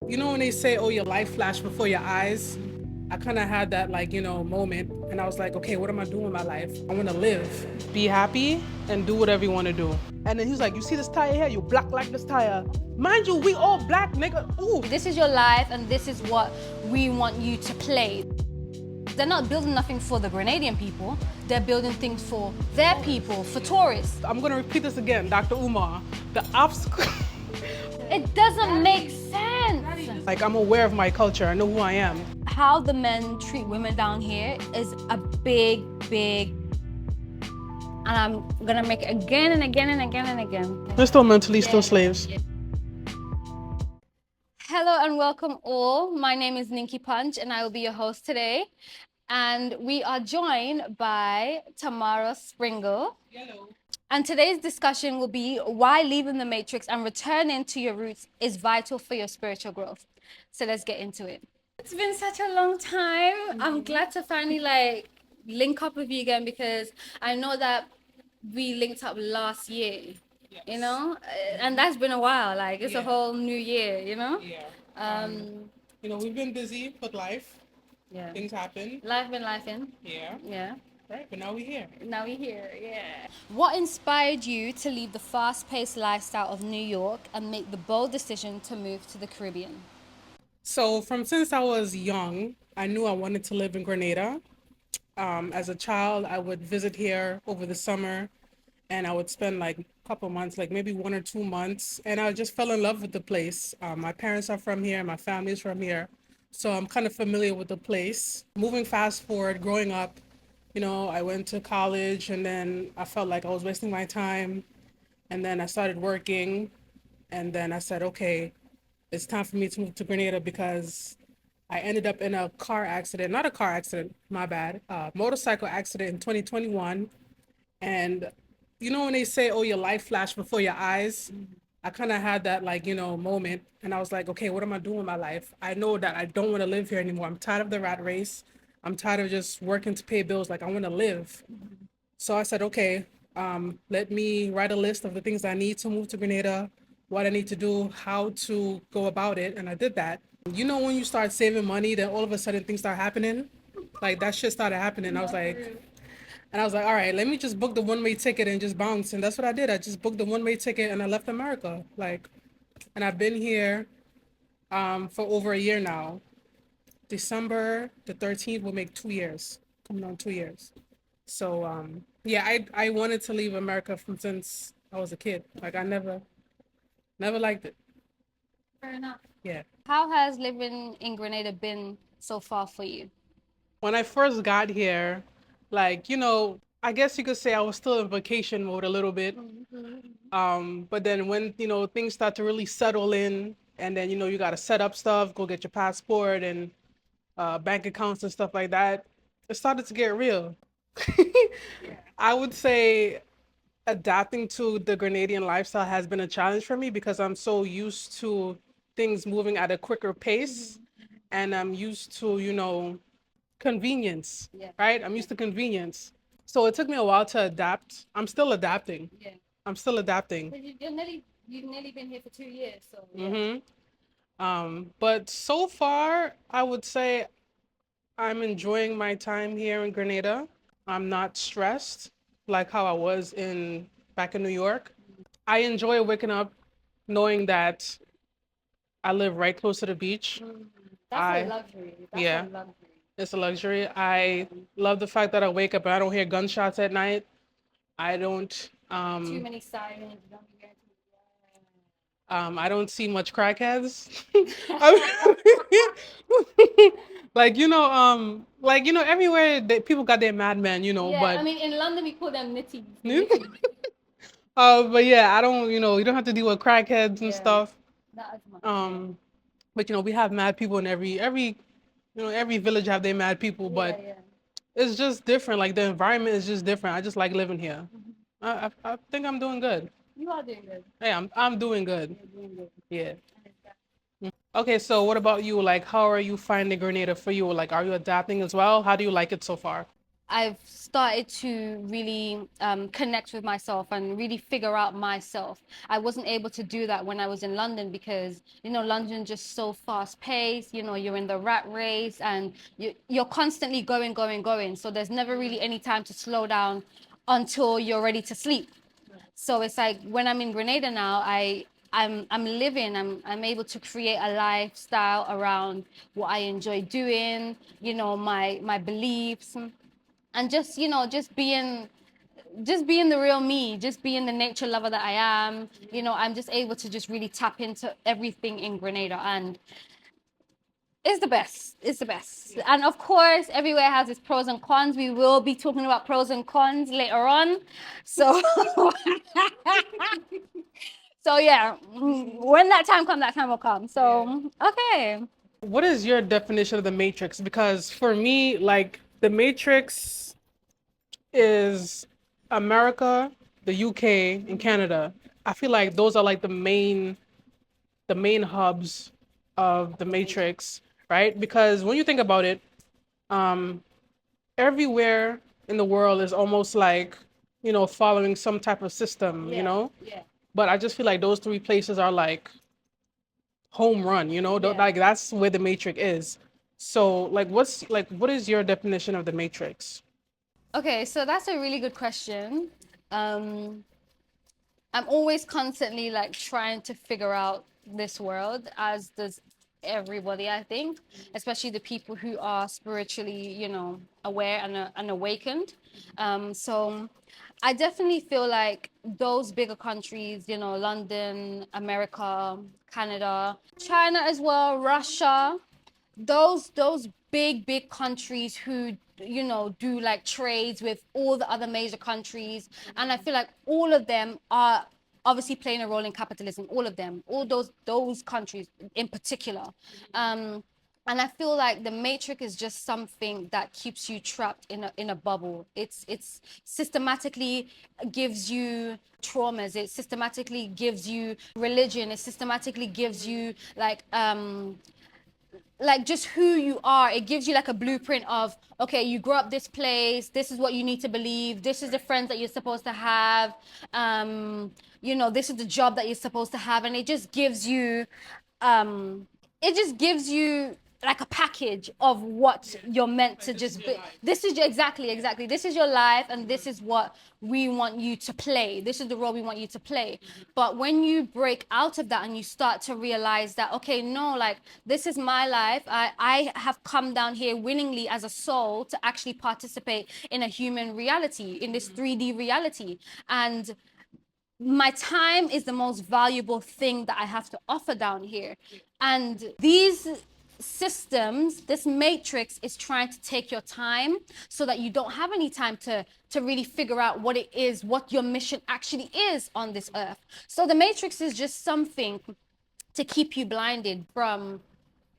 You know when they say, oh, your life flashed before your eyes? I kind of had that, like, moment. And I was like, okay, what am I doing with my life? I want to live, be happy, and do whatever you want to do. And then he was like, you see this tire here? You black like this tire. Mind you, we all black, nigga. Ooh. This is your life and this is what we want you to play. They're not building nothing for the Grenadian people. They're building things for their people, for tourists. I'm going to repeat this again, Dr. Umar. The obstacle. It doesn't make sense. Like, I'm aware of my culture. I know who I am. How the men treat women down here is a big, and I'm gonna make it again and again and again and again. We're still mentally still slaves. Hello and welcome all. My name is Ninky Punch and I will be your host today. And we are joined by Tamara Springle. Hello. And today's discussion will be why leaving the matrix and returning to your roots is vital for your spiritual growth. So let's get into it. It's been such a long time. I'm glad to finally link up with you again because I know that we linked up last year. Yes. And that's been a while. Like it's a Yeah. whole new year. Yeah. We've been busy with life. Yeah. Things happen. Life been life in. Yeah. Yeah. Right. But now we're here. Now we're here. Yeah. What inspired you to leave the fast-paced lifestyle of New York and make the bold decision to move to the Caribbean? So from since I was young, I knew I wanted to live in Grenada. As a child, I would visit here over the summer, and I would spend like a couple months, like maybe 1 or 2 months, and I just fell in love with the place. My parents are from here, my family is from here, so I'm kind of familiar with the place. Moving fast forward, growing up, I went to college, and then I felt like I was wasting my time, and then I started working, and then I said, okay, it's time for me to move to Grenada because I ended up in a car accident, not a car accident, my bad, motorcycle accident in 2021. And when they say, oh, your life flashed before your eyes, I kind of had that, like, moment. And I was like, okay, what am I doing with my life? I know that I don't want to live here anymore. I'm tired of the rat race. I'm tired of just working to pay bills. Like, I want to live. So I said, okay, let me write a list of the things I need to move to Grenada, what I need to do, how to go about it. And I did that. When you start saving money, then all of a sudden things start happening. Like that shit started happening. I was like, all right, let me just book the one-way ticket and just bounce. And that's what I did. I just booked the one-way ticket and I left America. And I've been here for over a year now. December the 13th will make 2 years, coming on 2 years. So yeah, I wanted to leave America from since I was a kid. Like I never liked it. Fair enough. Yeah. How has living in Grenada been so far for you? When I first got here, I guess you could say I was still in vacation mode a little bit. But then when, things start to really settle in and then, you got to set up stuff, go get your passport and bank accounts and stuff like that, it started to get real. I would say adapting to the Grenadian lifestyle has been a challenge for me because I'm so used to things moving at a quicker pace and I'm used to, convenience, Yeah. right? I'm used to convenience. So it took me a while to adapt. I'm still adapting. Yeah. I'm still adapting. But you've nearly been here for 2 years, so yeah. But so far, I would say I'm enjoying my time here in Grenada. I'm not stressed like how I was back in New York. I enjoy waking up knowing that I live right close to the beach. That's a luxury. Yeah. A luxury. It's a luxury. I love the fact that I wake up and I don't hear gunshots at night. I don't Too many sirens. You don't hear I don't see much crackheads. Everywhere that people got their madmen, Yeah, but I mean, in London we call them nitties. but yeah, I don't, you don't have to deal with crackheads and Yeah. stuff. Not as much. But we have mad people in every village have their mad people, but Yeah. it's just different. Like the environment is just different. I just like living here. I think I'm doing good. You are doing good. Hey, I'm doing good. You're doing good. Yeah. Okay, so what about you? Like, how are you finding Grenada for you? Like, are you adapting as well? How do you like it so far? I've started to really connect with myself and really figure out myself. I wasn't able to do that when I was in London because, you know, London just so fast paced, you know, you're in the rat race and you're constantly going, going, going. So there's never really any time to slow down until you're ready to sleep. So it's like when I'm in Grenada now, I'm living, I'm able to create a lifestyle around what I enjoy doing, you know, my beliefs and just, you know, just being the real me, just being the nature lover that I am. You know, I'm just able to just really tap into everything in Grenada and it's the best. It's the best. And of course, everywhere has its pros and cons. We will be talking about pros and cons later on. So so yeah, when that time will come. So okay. What is your definition of the Matrix? Because for me, like the Matrix is America, the UK, and Canada. I feel like those are like the main hubs of the Matrix, right? Because when you think about it, um, everywhere in the world is almost like, you know, following some type of system, you Yeah, know? yeah, But I just feel like those three places are like home run, you know? yeah. Like that's where the Matrix is. So like what is your definition of the Matrix? Okay, so that's a really good question. Um, I'm always constantly like trying to figure out this world, as does everybody, I think, especially the people who are spiritually, you know, aware and awakened. So I definitely feel like those bigger countries, you know, London, America, Canada, China as well, Russia, those big countries who, you know, do like trades with all the other major countries, and I feel like all of them are obviously playing a role in capitalism, all of them, all those countries in particular. And I feel like the matrix is just something that keeps you trapped in a bubble. It's systematically gives you traumas, it systematically gives you religion, it systematically gives you like just who you are. It gives you like a blueprint of, okay, you grew up this place, this is what you need to believe, this is the friends that you're supposed to have, you know, this is the job that you're supposed to have, and um it just gives you like a package of what you're meant to just be. This is exactly this is your life and this is what we want you to play, this is the role we want you to play. But when you break out of that and you start to realize that, okay, no, like this is my life, I have come down here willingly as a soul to actually participate in a human reality, in this 3D reality, and my time is the most valuable thing that I have to offer down here. And these systems, this matrix is trying to take your time so that you don't have any time to really figure out what it is, what your mission actually is on this earth. So the matrix is just something to keep you blinded from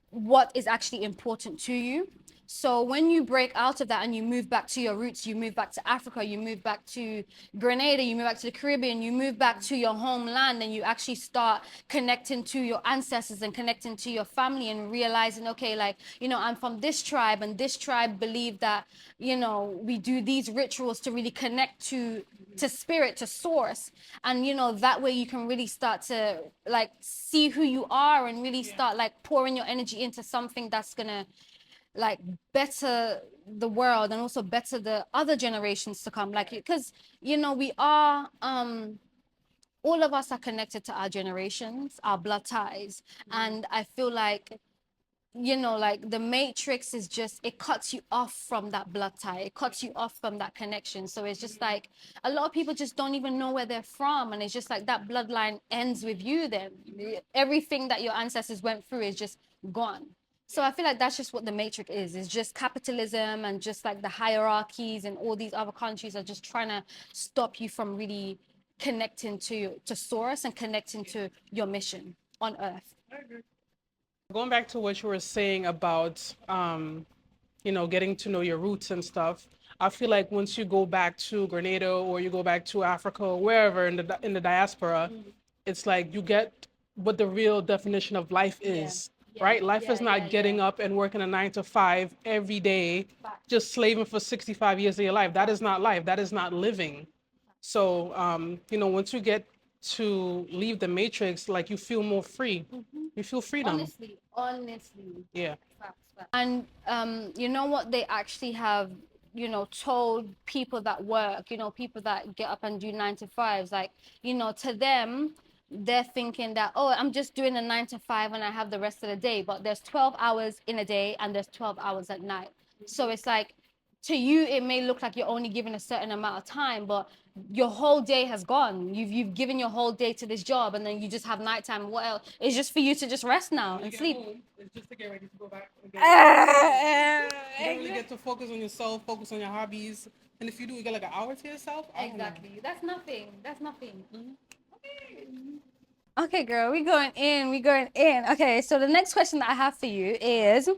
what is actually important to you. So when you break out of that and you move back to your roots, you move back to Africa, you move back to Grenada, you move back to the Caribbean, you move back to your homeland, and you actually start connecting to your ancestors and connecting to your family and realizing, okay, like, you know, I'm from this tribe and this tribe believe that, you know, we do these rituals to really connect to spirit, to source. And you know, that way you can really start to like see who you are and really start like pouring your energy into something that's gonna like better the world and also better the other generations to come, like, because you know, we are all of us are connected to our generations, our blood ties. And I feel like, you know, like the matrix is just, it cuts you off from that blood tie, it cuts you off from that connection. So it's just like a lot of people just don't even know where they're from, and it's just like that bloodline ends with you. Then everything that your ancestors went through is just gone. So I feel like that's just what the matrix is. It's just capitalism and just like the hierarchies, and all these other countries are just trying to stop you from really connecting to source and connecting to your mission on earth. Going back to what you were saying about you know, getting to know your roots and stuff. I feel like once you go back to Grenada or you go back to Africa or wherever in the diaspora, it's like you get what the real definition of life Yeah. is. right? Life is not getting up and working a 9 to 5 every day, just slaving for 65 years of your life. That is not life. That is not living. So, once you get to leave the matrix, like you feel more free. You feel freedom. Honestly. Yeah. And you know what they actually have, told people that work, people that get up and do 9 to 5s, like, to them, they're thinking that, oh, I'm just doing a 9 to 5 and I have the rest of the day. But there's 12 hours in a day and there's 12 hours at night. So it's like, to you, it may look like you're only given a certain amount of time, but your whole day has gone. You've given your whole day to this job, and then you just have nighttime. What else? It's just for you to just rest now and sleep. It's just to get ready to go back again. You don't really get to focus on yourself, focus on your hobbies. And if you do, you get like an hour to yourself. Exactly. That's nothing. That's nothing. Okay, girl, we going in. We going in. Okay, so the next question that I have for you is,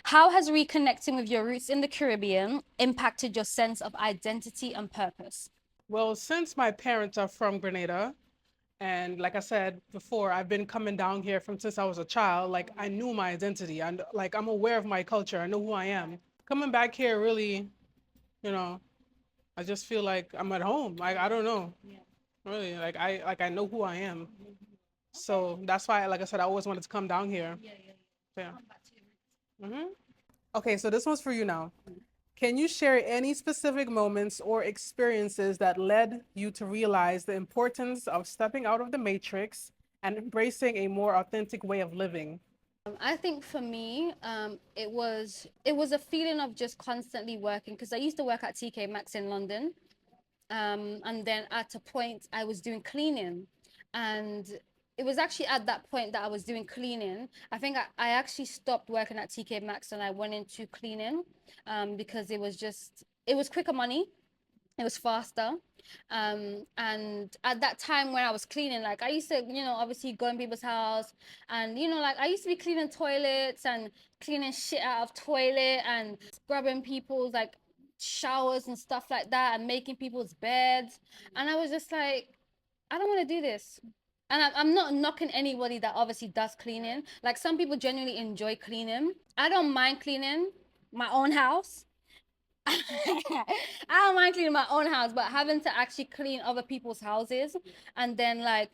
how has reconnecting with your roots in the Caribbean impacted your sense of identity and purpose? Well, since my parents are from Grenada, and like I said before, I've been coming down here from since I was a child. Like I knew my identity, and like I'm aware of my culture. I know who I am. Coming back here, really, you know, I just feel like I'm at home. Like I don't know, really. Like I know who I am. So that's why, like I said, I always wanted to come down here. Yeah. hmm Okay, so this one's for you now. Can you share any specific moments or experiences that led you to realize the importance of stepping out of the matrix and embracing a more authentic way of living? I think for me, it was a feeling of just constantly working, because I used to work at TK Maxx in London, and then at a point I was doing cleaning, and it was actually at that point that I was doing cleaning. I think I actually stopped working at TK Maxx and I went into cleaning, because it was quicker money, it was faster. And at that time when I was cleaning, like I used to, obviously go in people's house, and like I used to be cleaning toilets and cleaning shit out of toilet and scrubbing people's like showers and stuff like that and making people's beds. And I was just like, I don't want to do this. And I'm not knocking anybody that obviously does cleaning. Like some people genuinely enjoy cleaning. I don't mind cleaning my own house. I don't mind cleaning my own house, but having to actually clean other people's houses, and then like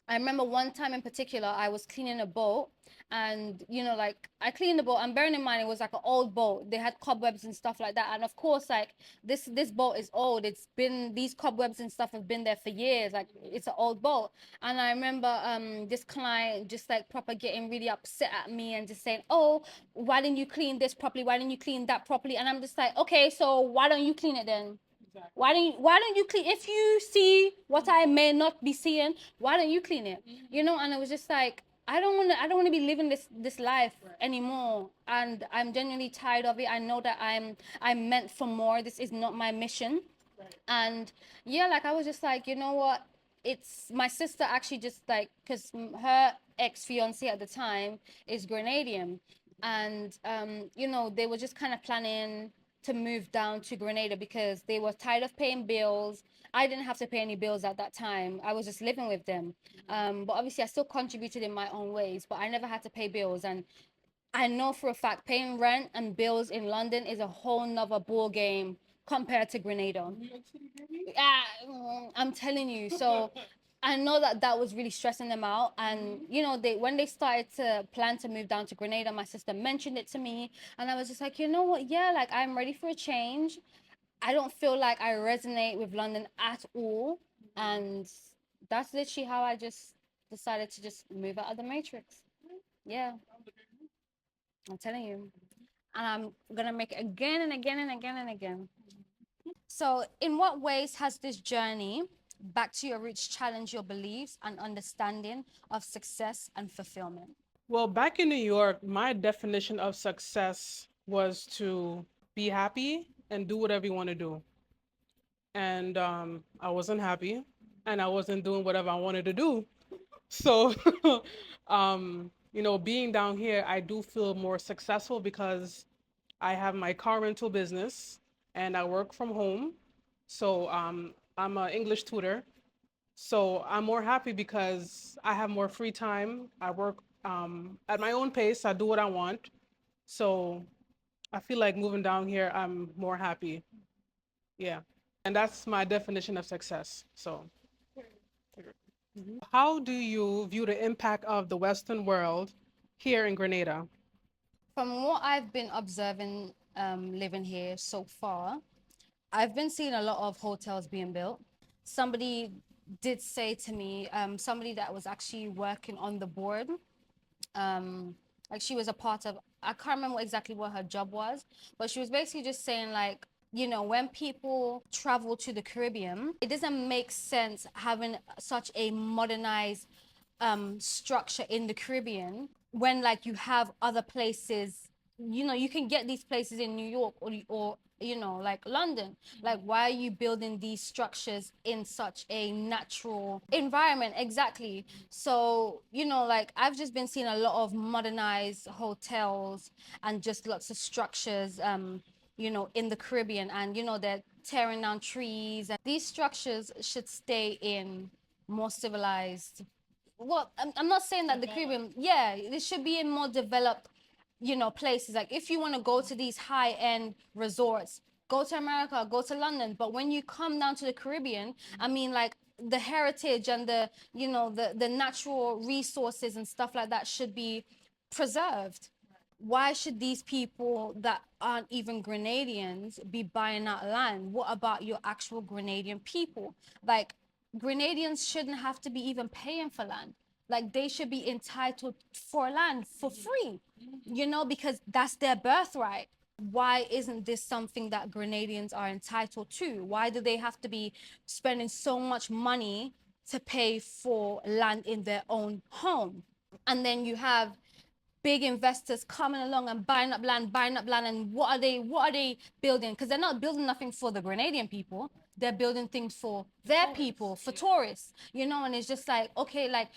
I remember one time in particular, I was cleaning a boat, and like I cleaned the boat, and bearing in mind it was like an old boat. They had cobwebs and stuff like that, and of course, like this boat is old. It's been these cobwebs and stuff have been there for years. Like it's an old boat, and I remember this client just like proper getting really upset at me and just saying, "Oh, why didn't you clean this properly? Why didn't you clean that properly?" And I'm just like, "Okay, so why don't you clean it then?" Why don't you clean, if you see what I may not be seeing, why don't you clean it? And it was just like, I don't want to be living this life anymore, and I'm genuinely tired of it. I know that I'm meant for more. This is not my mission. And yeah, like I was just like, you know what, it's my sister actually, just like, because her ex-fiance at the time is Grenadian, and they were just kind of planning to move down to Grenada because they were tired of paying bills. I didn't have to pay any bills at that time. I was just living with them. But obviously I still contributed in my own ways, but I never had to pay bills. And I know for a fact paying rent and bills in London is a whole nother ball game compared to Grenada. I'm telling you. So I know that that was really stressing them out. And they, when they started to plan to move down to Grenada, my sister mentioned it to me, and I was just like, you know what? Yeah, like I'm ready for a change. I don't feel like I resonate with London at all, and that's literally how I just decided to just move out of the matrix. Yeah, I'm telling you. And I'm gonna make it again and again and again and again. So, in what ways has this journey back to your roots challenged your beliefs and understanding of success and fulfillment? Well, back in New York, my definition of success was to be happy and do whatever you want to do. And I wasn't happy and I wasn't doing whatever I wanted to do. So, being down here, I do feel more successful because I have my car rental business and I work from home. So, I'm an English tutor. So I'm more happy because I have more free time. I work At my own pace, I do what I want. So I feel like moving down here, I'm more happy. Yeah. And that's my definition of success. So, how do you view the impact of the Western world here in Grenada? From what I've been observing living here so far, I've been seeing a lot of hotels being built. Somebody did say to me, somebody that was actually working on the board, um, like she was a part of, I can't remember exactly what her job was, but she was basically just saying like, you know, when people travel to the Caribbean, it doesn't make sense having such a modernized structure in the Caribbean when like you have other places, you know, you can get these places in New York or you know, like London. Like, why are you building these structures in such a natural environment? Exactly. So, you know, like I've just been seeing a lot of modernized hotels and just lots of structures, you know, in the Caribbean, and you know, they're tearing down trees. And these structures should stay in more civilized, well, I'm not saying that the Caribbean, yeah, this should be in more developed, you know, places. Like if you want to go to these high end resorts, go to America, go to London. But when you come down to the Caribbean, I mean, like the heritage and the, you know, the natural resources and stuff like that should be preserved. Why should these people that aren't even Grenadians be buying out land? What about your actual Grenadian people? Like, Grenadians shouldn't have to be even paying for land. Like, they should be entitled for land for free, you know, because that's their birthright. Why isn't this something that Grenadians are entitled to? Why do they have to be spending so much money to pay for land in their own home? And then you have big investors coming along and buying up land. And what are they building? Because they're not building nothing for the Grenadian people. They're building things for their people, for tourists, you know. And it's just like, okay, like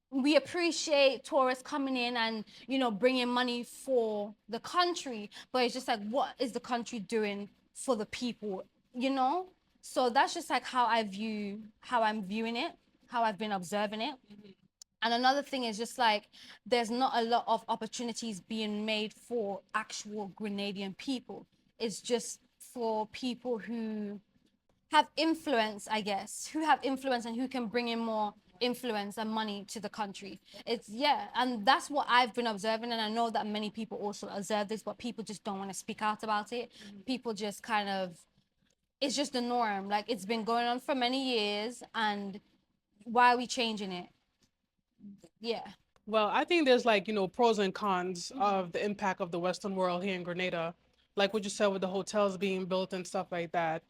we appreciate tourists coming in and, you know, bringing money for the country, but it's just like, what is the country doing for the people, you know? So that's just like how I'm viewing it, how I've been observing it. And another thing is just like there's not a lot of opportunities being made for actual Grenadian people. It's just for people who have influence, I guess, who have influence and who can bring in more influence and money to the country. It's, yeah, and that's what I've been observing. And I know that many people also observe this, but people just don't want to speak out about it. People just kind of, it's just the norm. Like it's been going on for many years, and why are we changing it? Yeah. Well, I think there's like, pros and cons of the impact of the Western world here in Grenada. Like what you said with the hotels being built and stuff like that.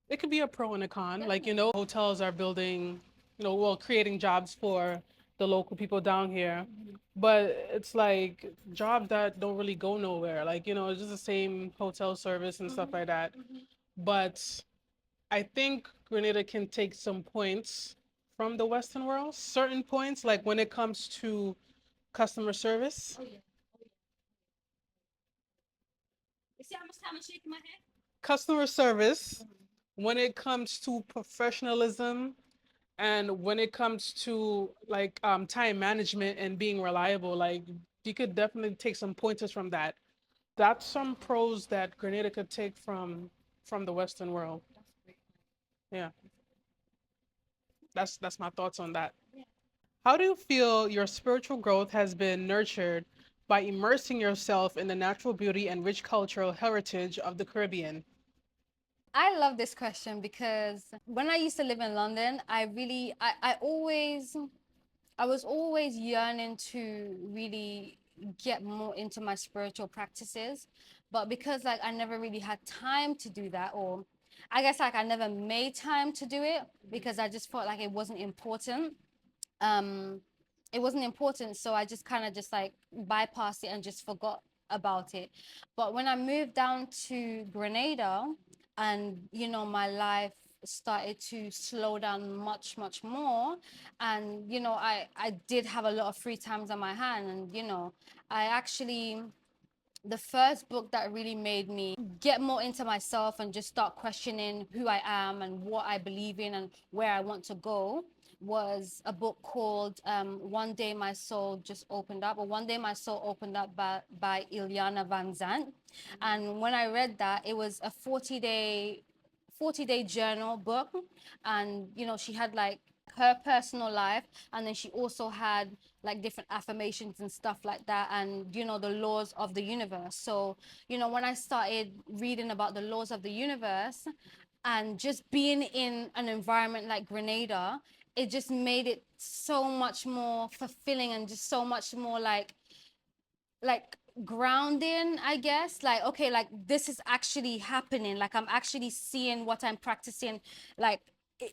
It could be a pro and a con. Like, hotels are building, well, creating jobs for the local people down here. But it's like jobs that don't really go nowhere. Like, it's just the same hotel service and stuff like that. But I think Grenada can take some points from the Western world, certain points, like when it comes to customer service. You see how much time I'm shaking my head? Customer service, when it comes to professionalism, and when it comes to like time management and being reliable, like you could definitely take some pointers from that. That's some pros that Grenada could take from the Western world. Yeah, that's my thoughts on that. How do you feel your spiritual growth has been nurtured by immersing yourself in the natural beauty and rich cultural heritage of the Caribbean? I love this question because when I used to live in London, I was always yearning to really get more into my spiritual practices. But because like I never really had time to do that, or I guess like I never made time to do it because I just felt like it wasn't important. um it wasn't important, so I just kind of just like bypassed it and just forgot about it. But when I moved down to Grenada, and you know, my life started to slow down much more, and you know, I did have a lot of free times on my hand, and you know, I actually, the first book that really made me get more into myself and just start questioning who I am and what I believe in and where I want to go was a book called One Day My Soul Just Opened Up, or One Day My Soul Opened Up by Ilyana Van Zandt. And when I read that, it was a 40-day journal book. And, she had like her personal life, and then she also had like different affirmations and stuff like that, and the laws of the universe. So when I started reading about the laws of the universe, and just being in an environment like Grenada, it just made it so much more fulfilling, and just so much more like grounding, I guess. Like, okay, like this is actually happening, like I'm actually seeing what I'm practicing, like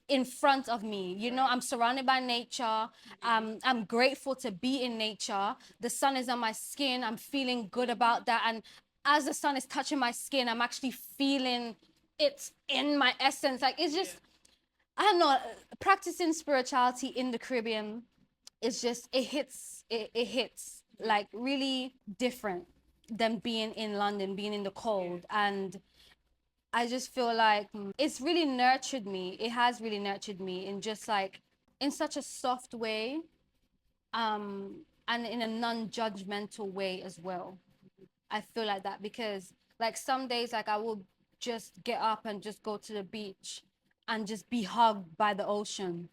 in front of me. I'm surrounded by nature. I'm grateful to be in nature. The sun is on my skin, I'm feeling good about that. And as the sun is touching my skin, I'm actually feeling it in my essence. Like, it's just, I don't know, practicing spirituality in the Caribbean is just, it hits like really different than being in London, being in the cold. And I just feel like it's really nurtured me. It has really nurtured me in just like, in such a soft way, and in a non-judgmental way as well. I feel like that because like some days, like I will just get up and just go to the beach and just be hugged by the ocean,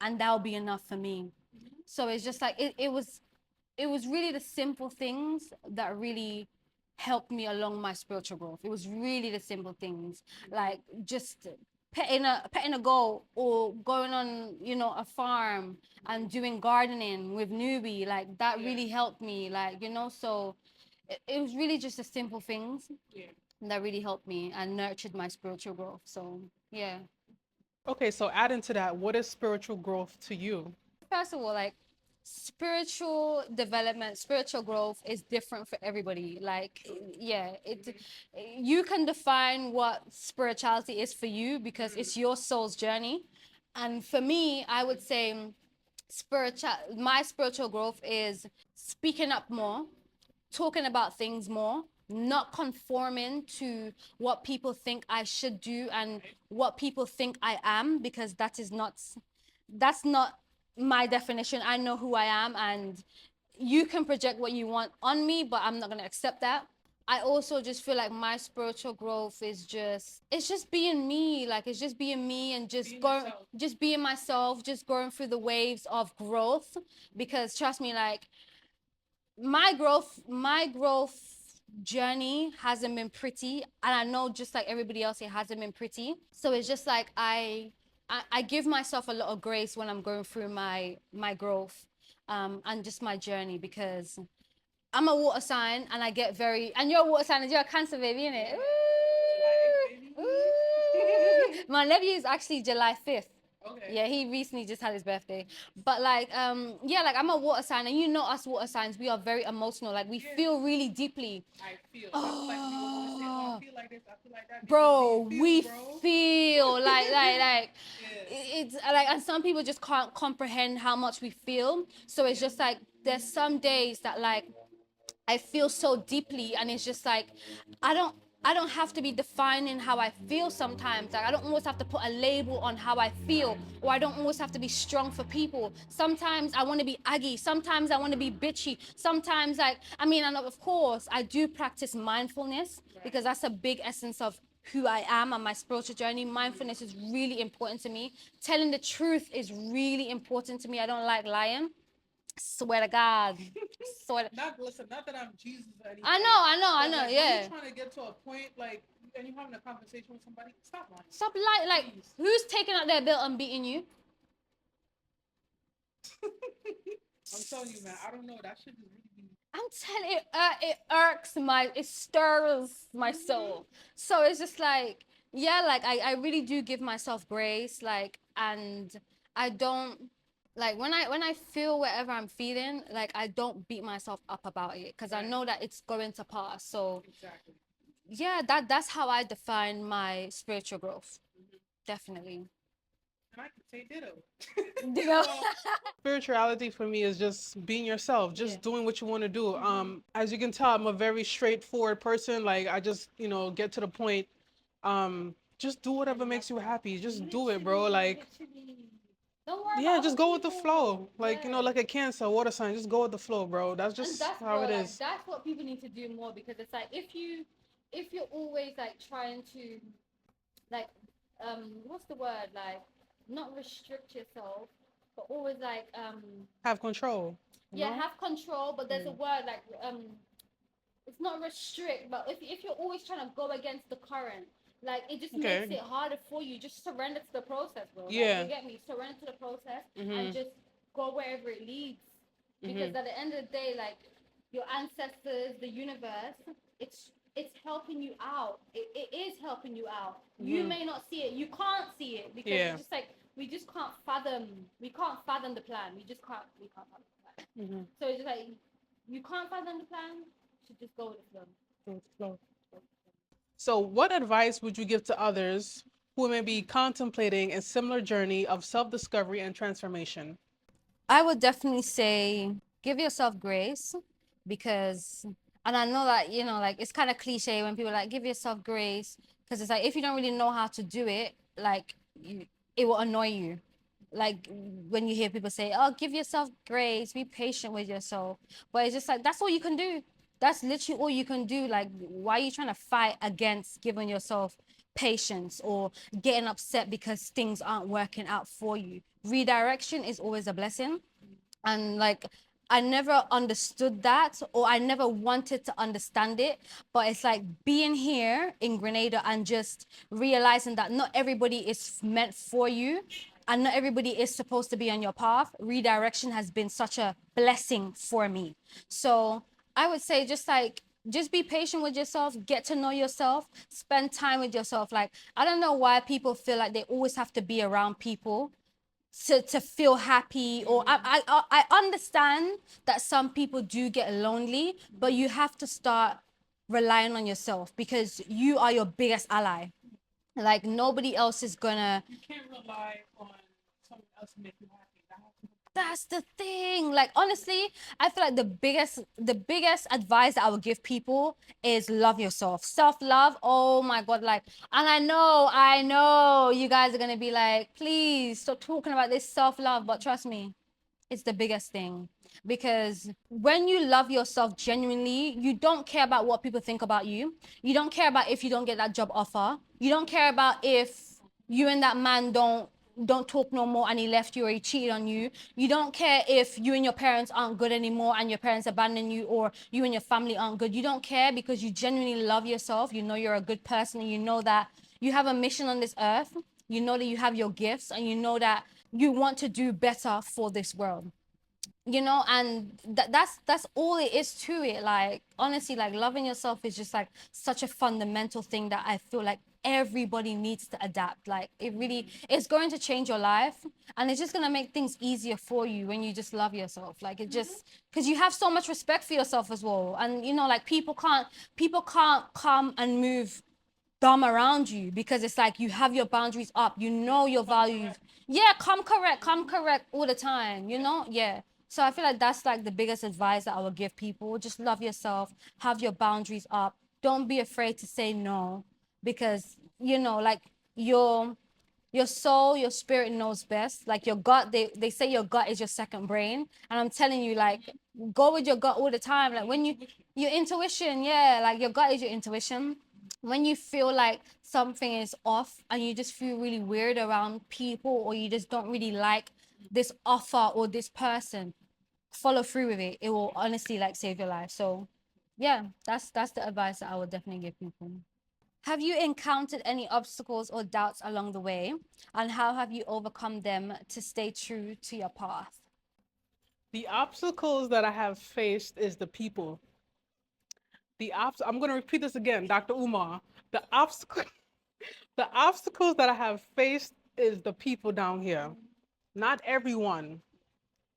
and that'll be enough for me. So it's just like it was really the simple things that really helped me along my spiritual growth. It was really the simple things, like just petting a goat, or going on, a farm and doing gardening with newbie. Like that really helped me. Like, so it was really just the simple things that really helped me and nurtured my spiritual growth. So yeah. Okay, so adding to that, what is spiritual growth to you? First of all, like spiritual development, spiritual growth is different for everybody. Like, yeah, you can define what spirituality is for you because it's your soul's journey. And for me, I would say my spiritual growth is speaking up more, talking about things more, not conforming to what people think I should do and what people think I am, because that's not my definition. I know who I am, and you can project what you want on me, but I'm not going to accept that. I also just feel like my spiritual growth is just being me. Like, it's just being me and just going, just being myself, just going through the waves of growth. Because trust me, like my growth journey hasn't been pretty, and I know, just like everybody else, it hasn't been pretty. So it's just like I give myself a lot of grace when I'm going through my growth, and just my journey, because I'm a water sign, and I get very, and you're a water sign, and you're a Cancer, baby, innit? Ooh, ooh. My nephew is actually July 5th. Okay. Yeah, he recently just had his birthday. But like, yeah, like I'm a water sign, and us water signs, we are very emotional. Like, we feel really deeply. I feel. That's like when you always say, "Oh, I feel like this, I feel like that." Bro, we Bro. feel like Yeah. it's like, and some people just can't comprehend how much we feel. So it's just like, there's some days that like I feel so deeply, and it's just like I don't I don't have to be defining how I feel sometimes. Like, I don't always have to put a label on how I feel, or I don't always have to be strong for people. Sometimes I want to be aggy. Sometimes I want to be bitchy. Sometimes, like, I mean, and of course I do practice mindfulness, because that's a big essence of who I am and my spiritual journey. Mindfulness is really important to me. Telling the truth is really important to me. I don't like lying. Swear to God. Swear to... Not that I'm Jesus or anything. I know, Like, yeah. when you're trying to get to a point, like, and you're having a conversation with somebody, stop lying. Stop lying. Like, who's taking out their belt and beating you? I'm telling you, man. I don't know. That shit is really. I'm telling it, it stirs my soul. So it's just like, yeah, like I really do give myself grace, like, and I don't, like, when I feel whatever I'm feeling, like, I don't beat myself up about it, because I know that it's going to pass. So Exactly. yeah, that's how I define my spiritual growth. Definitely. And I can say ditto. You know? Spirituality for me is just being yourself, just doing what you want to do. As you can tell, I'm a very straightforward person. Like, I just, get to the point. Just do whatever makes you happy. Just do it, bro. Like, Don't worry Yeah, about just other go with the flow. people. Like, Yeah. like a Cancer, water sign, just go with the flow, bro. That's And just that's, how bro, it like is. that's what people need to do more, because it's like if you're always like trying to like what's the word, like not restrict yourself, but always like Have control, you yeah, know? have control, but there's a word like it's not restrict, but if you're always trying to go against the current, like it just makes Okay. it harder for you. Just surrender to the process, bro. Like, you Yeah. get me? Surrender to the process and Mhm. just go wherever it leads. Because Mhm. at the end of the day, like your ancestors, the universe, it's helping you out. It is helping you out. You Mhm. may not see it. You can't see it because Yeah. it's just like we just can't fathom. We can't fathom the plan. We just can't. We can't fathom the plan. Mhm. So it's just like you can't fathom the plan. You should just go with the flow. Go with the flow. So, what advice would you give to others who may be contemplating a similar journey of self-discovery and transformation? I would definitely say give yourself grace, because, and I know that, like it's kind of cliche when people like give yourself grace, because it's like if you don't really know how to do it, like it will annoy you. Like when you hear people say, "Oh, give yourself grace, be patient with yourself," but it's just like that's all you can do. That's literally all you can do. Like, why are you trying to fight against giving yourself patience or getting upset because things aren't working out for you? Redirection is always a blessing. And like, I never understood that, or I never wanted to understand it, but it's like being here in Grenada and just realizing that not everybody is meant for you and not everybody is supposed to be on your path. Redirection has been such a blessing for me. So I would say just be patient with yourself, get to know yourself, spend time with yourself. Like, I don't know why people feel like they always have to be around people to feel happy, or I understand that some people do get lonely, but you have to start relying on yourself, because you are your biggest ally. Like, nobody else is gonna. You can't rely on someone else to make you happy. That has to That's the thing. Like, honestly, I feel like the biggest advice that I would give people is love yourself. Self-love. Oh my God. Like, and I know you guys are gonna be like, please stop talking about this self-love, but trust me, it's the biggest thing. Because when you love yourself genuinely, you don't care about what people think about you. You don't care about if you don't get that job offer. You don't care about if you and that man don't talk no more and he left you or he cheated on you. You don't care if you and your parents aren't good anymore and your parents abandon you, or you and your family aren't good. You don't care because you genuinely love yourself. You know you're a good person, and you know that you have a mission on this earth. You know that you have your gifts, and you know that you want to do better for this world. And that's all it is to it. Like, honestly, like, loving yourself is just like such a fundamental thing that I feel like everybody needs to adapt. Like, it really is going to change your life, and it's just going to make things easier for you when you just love yourself. Like, it just, because you have so much respect for yourself as well. And like, people can't come and move dumb around you, because it's like you have your boundaries up, you know your values. Yeah, come correct all the time, Yeah. So I feel like that's like the biggest advice that I would give people. Just love yourself, have your boundaries up. Don't be afraid to say no, because like your your soul, your spirit knows best. Like your gut, they say your gut is your second brain. And I'm telling you, like, go with your gut all the time. Like, your intuition, yeah, like your gut is your intuition. When you feel like something is off and you just feel really weird around people, or you just don't really like this offer or this person, follow through with it. It will honestly like save your life. So yeah, that's the advice that I would definitely give people. Have you encountered any obstacles or doubts along the way? And how have you overcome them to stay true to your path? the obstacles that I have faced is the people. I'm going to repeat this again, Dr. Umar. The obstacle, the obstacles that I have faced is the people down here. Not everyone,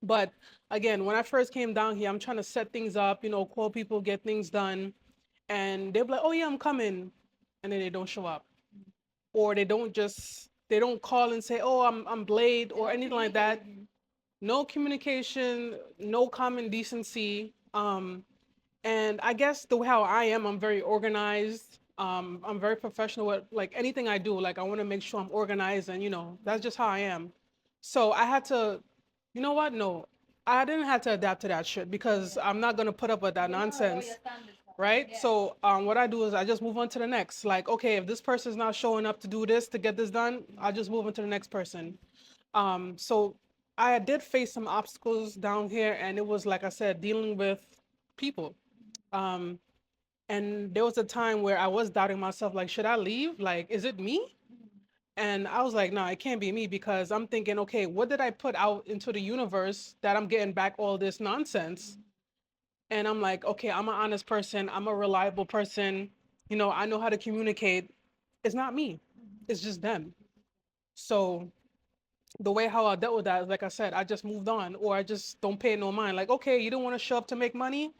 but again, when I first came down here, I'm trying to set things up, call people, get things done, and they'll be like, "Oh yeah, I'm coming," and then they don't show up, or they don't call and say, "Oh, I'm Blade," or anything like that. No communication, no common decency. And I guess the way how I am, I'm very organized. I'm very professional with like anything I do. Like I want to make sure I'm organized, and that's just how I am. So I had to, you know what? No, I didn't have to adapt to that shit because I'm not gonna put up with that nonsense, right? So what I do is I just move on to the next. Like, okay, if this person's not showing up to do this to get this done, I'll just move on to the next person. So I did face some obstacles down here, and it was like I said, dealing with people. Um, and there was a time where I was doubting myself, like, should I leave? Like, is it me? And I was like, no, it can't be me because I'm thinking, okay, what did I put out into the universe that I'm getting back all this nonsense? And I'm like, okay, I'm an honest person. I'm a reliable person. You know, I know how to communicate. It's not me, it's just them. So the way how I dealt with that is, like I said, I just moved on or I just don't pay no mind. Like, okay, you don't want to show up to make money?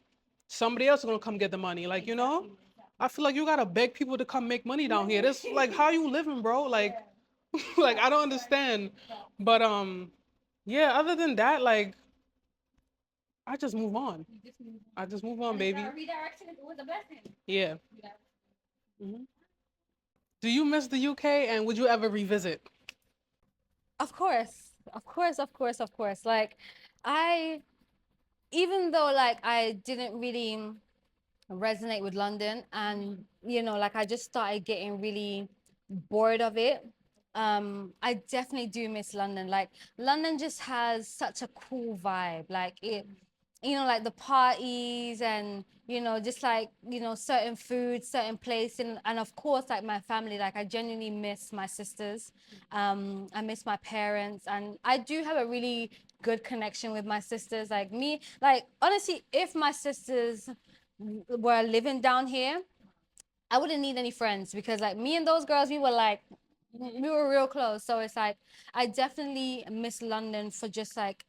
Somebody else is going to come get the money. Like, you know, I feel like you got to beg people to come make money down here. This, like, how you living, bro? Like, like I don't understand. But yeah, other than that, like I just move on. I just move on, baby. Redirection is always a blessing. Yeah. Mhm. Do you miss the UK and would you ever revisit? Of course, of course, of course, of course. Like, I, even though like I didn't really resonate with London, and like I just started getting really bored of it. I definitely do miss London. Like, London just has such a cool vibe. Like, it, like the parties, and just like certain food, certain place, and of course like my family. Like, I genuinely miss my sisters. I miss my parents, and I do have a really good connection with my sisters. Like, me, like, honestly, if my sisters were living down here, I wouldn't need any friends, because like me and those girls, we were real close. So it's like I definitely miss London for just like,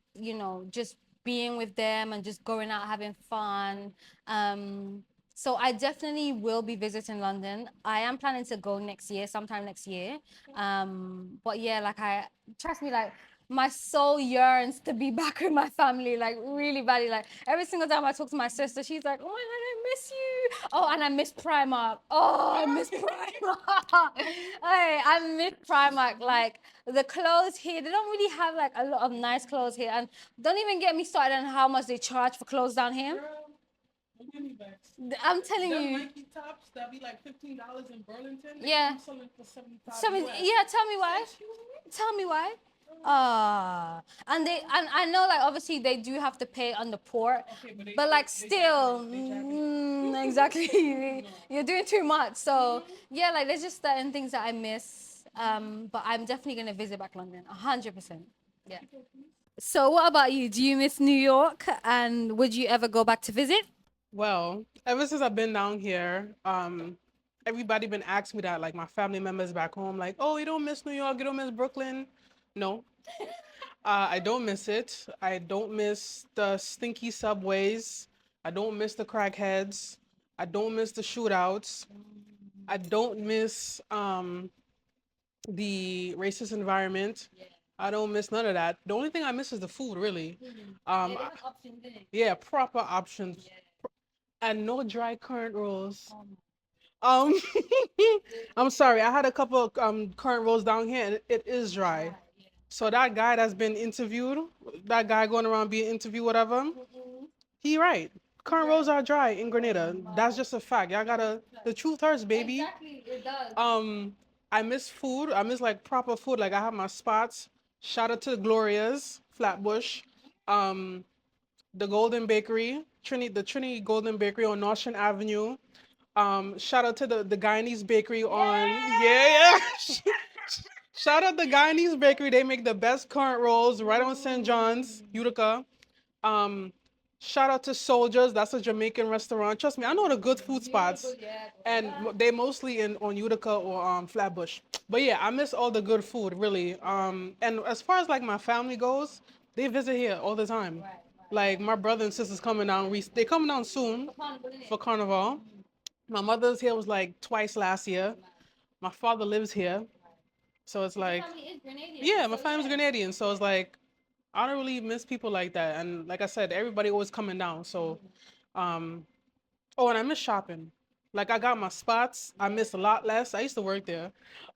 just being with them and just going out having fun. Um, so I definitely will be visiting London. I am planning to go next year, sometime next year. But yeah, like, I trust me, like my soul yearns to be back with my family, like really badly. Like, every single time I talk to my sister, she's like, "Oh my God, I miss you." Oh, and I miss Primark. Oh, I miss Primark. Hey, I miss Primark. Like, the clothes here, they don't really have like a lot of nice clothes here. And don't even get me started on how much they charge for clothes down here. Girl, don't give me vexed. I'm telling Them you. Nike tops that be like $15 in Burlington, they Yeah. come selling for 75 So, US. yeah, tell me why. Excuse me? Tell me why. And I know, like, obviously they do have to pay on the port, Okay, but but like they still, exactly, No. you're doing too much. So yeah, like, there's just certain things that I miss. But I'm definitely gonna visit back London, 100%. Yeah. So what about you? Do you miss New York? And would you ever go back to visit? Well, ever since I've been down here, everybody been asking me that, like my family members back home, like, oh, you don't miss New York, you don't miss Brooklyn. No, I don't miss it. I don't miss the stinky subways. I don't miss the crackheads. I don't miss the shootouts. I don't miss the racist environment. I don't miss none of that. The only thing I miss is the food, really. Yeah, proper options and no dry current rolls. Um, I'm sorry. I had a couple of current rolls down here, and it is dry. So that guy that's been interviewed, that guy going around being interviewed, whatever, he right. Current rolls are dry in Grenada. That's just a fact. Y'all gotta. The truth hurts, baby. Exactly, it does. I miss food. I miss like proper food. Like I have my spots. Shout out to the Glorias, Flatbush, um, the Golden Bakery, the Trinity Golden Bakery on Nostrand Avenue. Shout out to the Guyanese Bakery on yeah. Shout out the Guyanese Bakery. They make the best current rolls right on St. John's, Utica. Um, Shout out to Soldiers. That's a Jamaican restaurant. Trust me, I know the good food spots, and they mostly in on Utica or Flatbush. But yeah, I miss all the good food, really. And as far as like my family goes, they visit here all the time. Like my brother and sisters coming down. They coming down soon for Carnival. My mother's here was like twice last year. My father lives here, so it's like yeah, my family's Grenadian, so it's like I don't really miss people like that. And like I said, everybody always coming down. So, um, oh, and I miss shopping. Like I got my spots. I miss a lot less. I used to work there.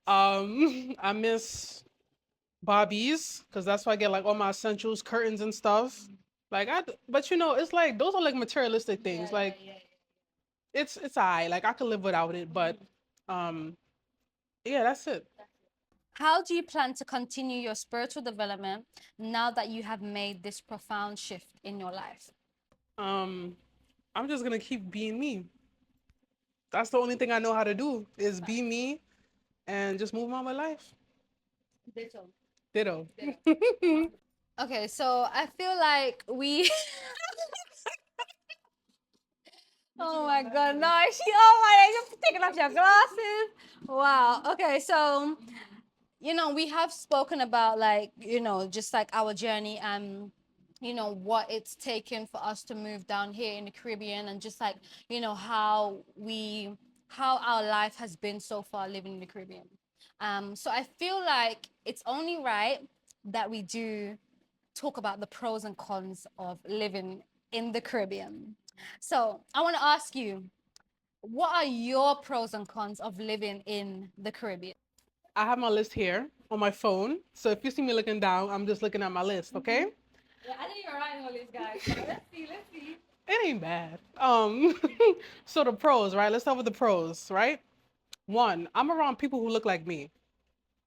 I miss. Bobbies, because that's why I get like all my essentials, curtains and stuff. Like but it's like those are like materialistic things. Like it's like I could live without it, but um, yeah, that's it. How do you plan to continue your spiritual development now that you have made this profound shift in your life? Um, I'm just gonna keep being me. That's the only thing I know how to do is be me and just move on with life. Ditto. Ditto. Okay, so I feel like we. Oh my god, no, oh my, you're taking off your glasses. Wow. Okay, so we have spoken about like, just like our journey and what it's taken for us to move down here in the Caribbean and just like, how our life has been so far living in the Caribbean. So I feel like it's only right that we do talk about the pros and cons of living in the Caribbean. So I want to ask you, what are your pros and cons of living in the Caribbean? I have my list here on my phone. So if you see me looking down, I'm just looking at my list, okay? Yeah, I think you're writing all these guys. So let's see, let's see. It ain't bad. So the pros, right? Let's start with the pros, right? One, I'm around people who look like me.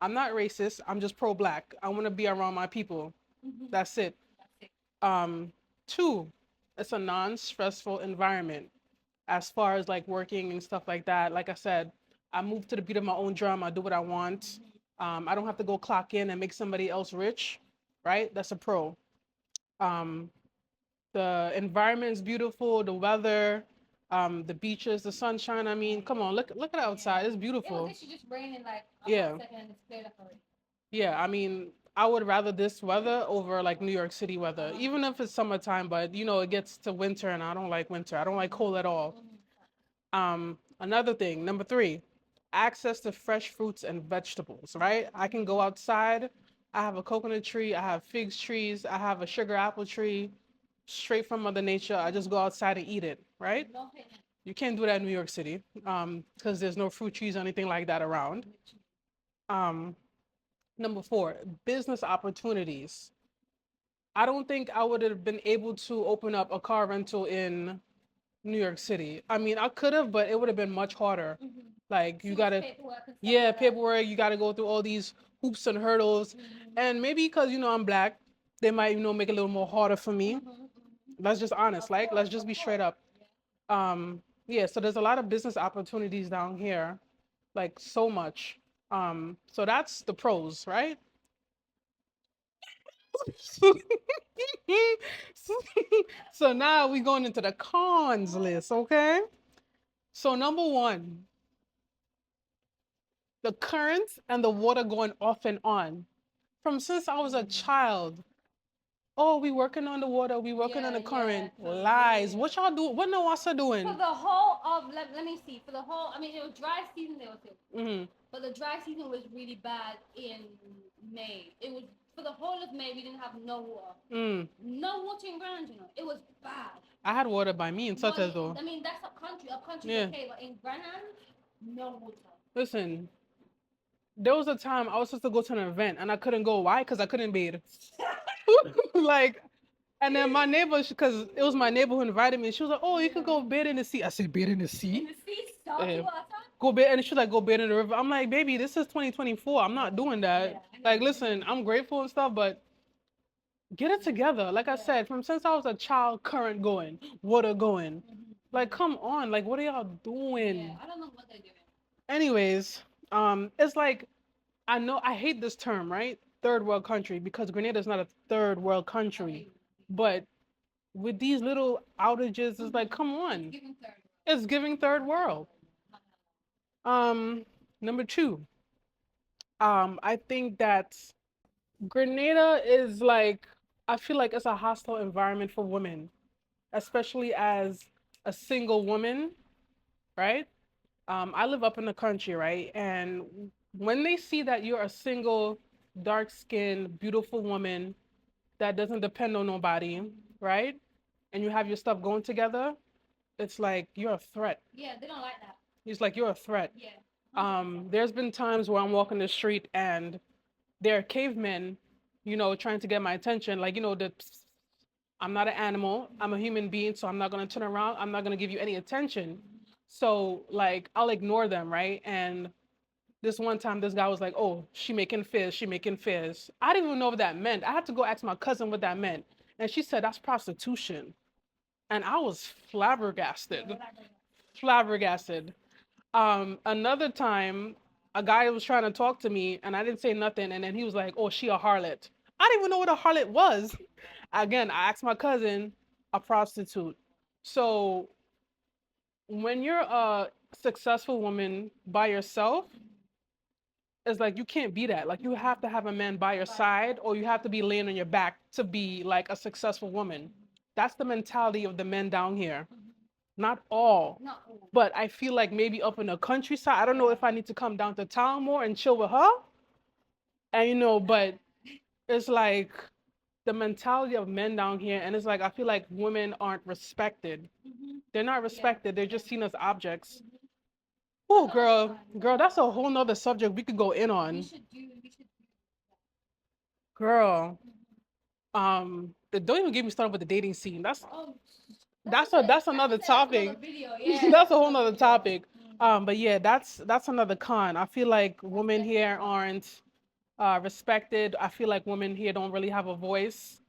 I'm not racist. I'm just pro-black. I want to be around my people. That's it. Um, Two, it's a non-stressful environment as far as like working and stuff like that. Like I said, I move to the beat of my own drum. I do what I want. I don't have to go clock in and make somebody else rich, right? That's a pro. Um, the environment is beautiful. The weather, the beaches, the sunshine. I mean, come on, look at outside. It's It was beautiful. literally just raining like a Yeah, hot second and it's cleared up already. yeah. I mean, I would rather this weather over like New York City weather, even if it's summertime. But it gets to winter, and I don't like winter. I don't like cold at all. Another thing, number three, access to fresh fruits and vegetables, right? I can go outside. I have a coconut tree. I have figs trees. I have a sugar apple tree straight from Mother Nature. I just go outside and eat it, right? You can't do that in New York City because there's no fruit trees or anything like that around. Um, Number four, business opportunities. I don't think I would have been able to open up a car rental in New York City. I mean, I could have, but it would have been much harder. Like you gotta, yeah, paperwork. You gotta go through all these hoops and hurdles, and maybe because I'm black, they might make it a little more harder for me. Let's just honest, like let's just be straight up. Yeah. So there's a lot of business opportunities down here, like so much. So that's the pros, right? So now we going into the cons list, okay? So number one, the currents and the water going off and on. From since I was a child, oh, we working on the water, we working on the current. Lies. What y'all do? What Nawasa doing? For the whole of, let me see, for the whole, I mean, it was dry season there too. But the dry season was really bad in May. It was, for the whole of May, we didn't have no water. No water in Grenada, it was bad. I had water by me in such as though. I mean, that's a country, Yeah. okay, but in Grenada, no water. Listen, there was a time I was supposed to go to an event and I couldn't go. Why? Because I couldn't bathe. Like, and then my neighbor, because it was my neighbor who invited me, she was like, "Oh, you could go bathe in the sea." I said, "Bathe in the sea?" In the sea, salty water. Go bathe, and she's like, "Go bathe in the river." I'm like, "Baby, this is 2024. I'm not doing that." Yeah, like, listen, I'm grateful and stuff, but get it together. Like I said, from since I was a child, current going, water going. Like, come on, like, what are y'all doing? Yeah, I don't know what they're doing. Anyways, it's like I know I hate this term, right? Third world country, because Grenada is not a third world country, but with these little outages, it's like, come on, it's giving third world. Um, Number two, I think that Grenada is like, I feel like it's a hostile environment for women, especially as a single woman, right? I live up in the country, right? And when they see that you're a single, dark skinned, beautiful woman that doesn't depend on nobody, right? And you have your stuff going together, it's like you're a threat. Yeah, they don't like that. It's like you're a threat. Yeah. There's been times where I'm walking the street and they're cavemen, trying to get my attention. Like, I'm not an animal. I'm a human being, so I'm not gonna turn around. I'm not gonna give you any attention. So like I'll ignore them, right? And this one time this guy was like, "Oh, she making fizz, she making fizz." I didn't even know what that meant. I had to go ask my cousin what that meant. And she said that's prostitution. And I was flabbergasted. Flabbergasted. Another time a guy was trying to talk to me and I didn't say nothing, and then he was like, "Oh, she a harlot." I didn't even know what a harlot was. Again, I asked my cousin, a prostitute. So when you're a successful woman by yourself, it's like you can't be that. Like you have to have a man by your side, or you have to be laying on your back to be like a successful woman. That's the mentality of the men down here. Not all, but I feel like maybe up in the countryside. I don't know if I need to come down to town more and chill with her. And but it's like the mentality of men down here, and it's like I feel like women aren't respected. They're not respected. They're just seen as objects. Oh, girl, that's a whole nother subject we could go in on. Girl, don't even get me started with the dating scene. That's another topic. That's a whole nother topic. But yeah, that's another con. I feel like women here aren't respected. I feel like women here don't really have a voice.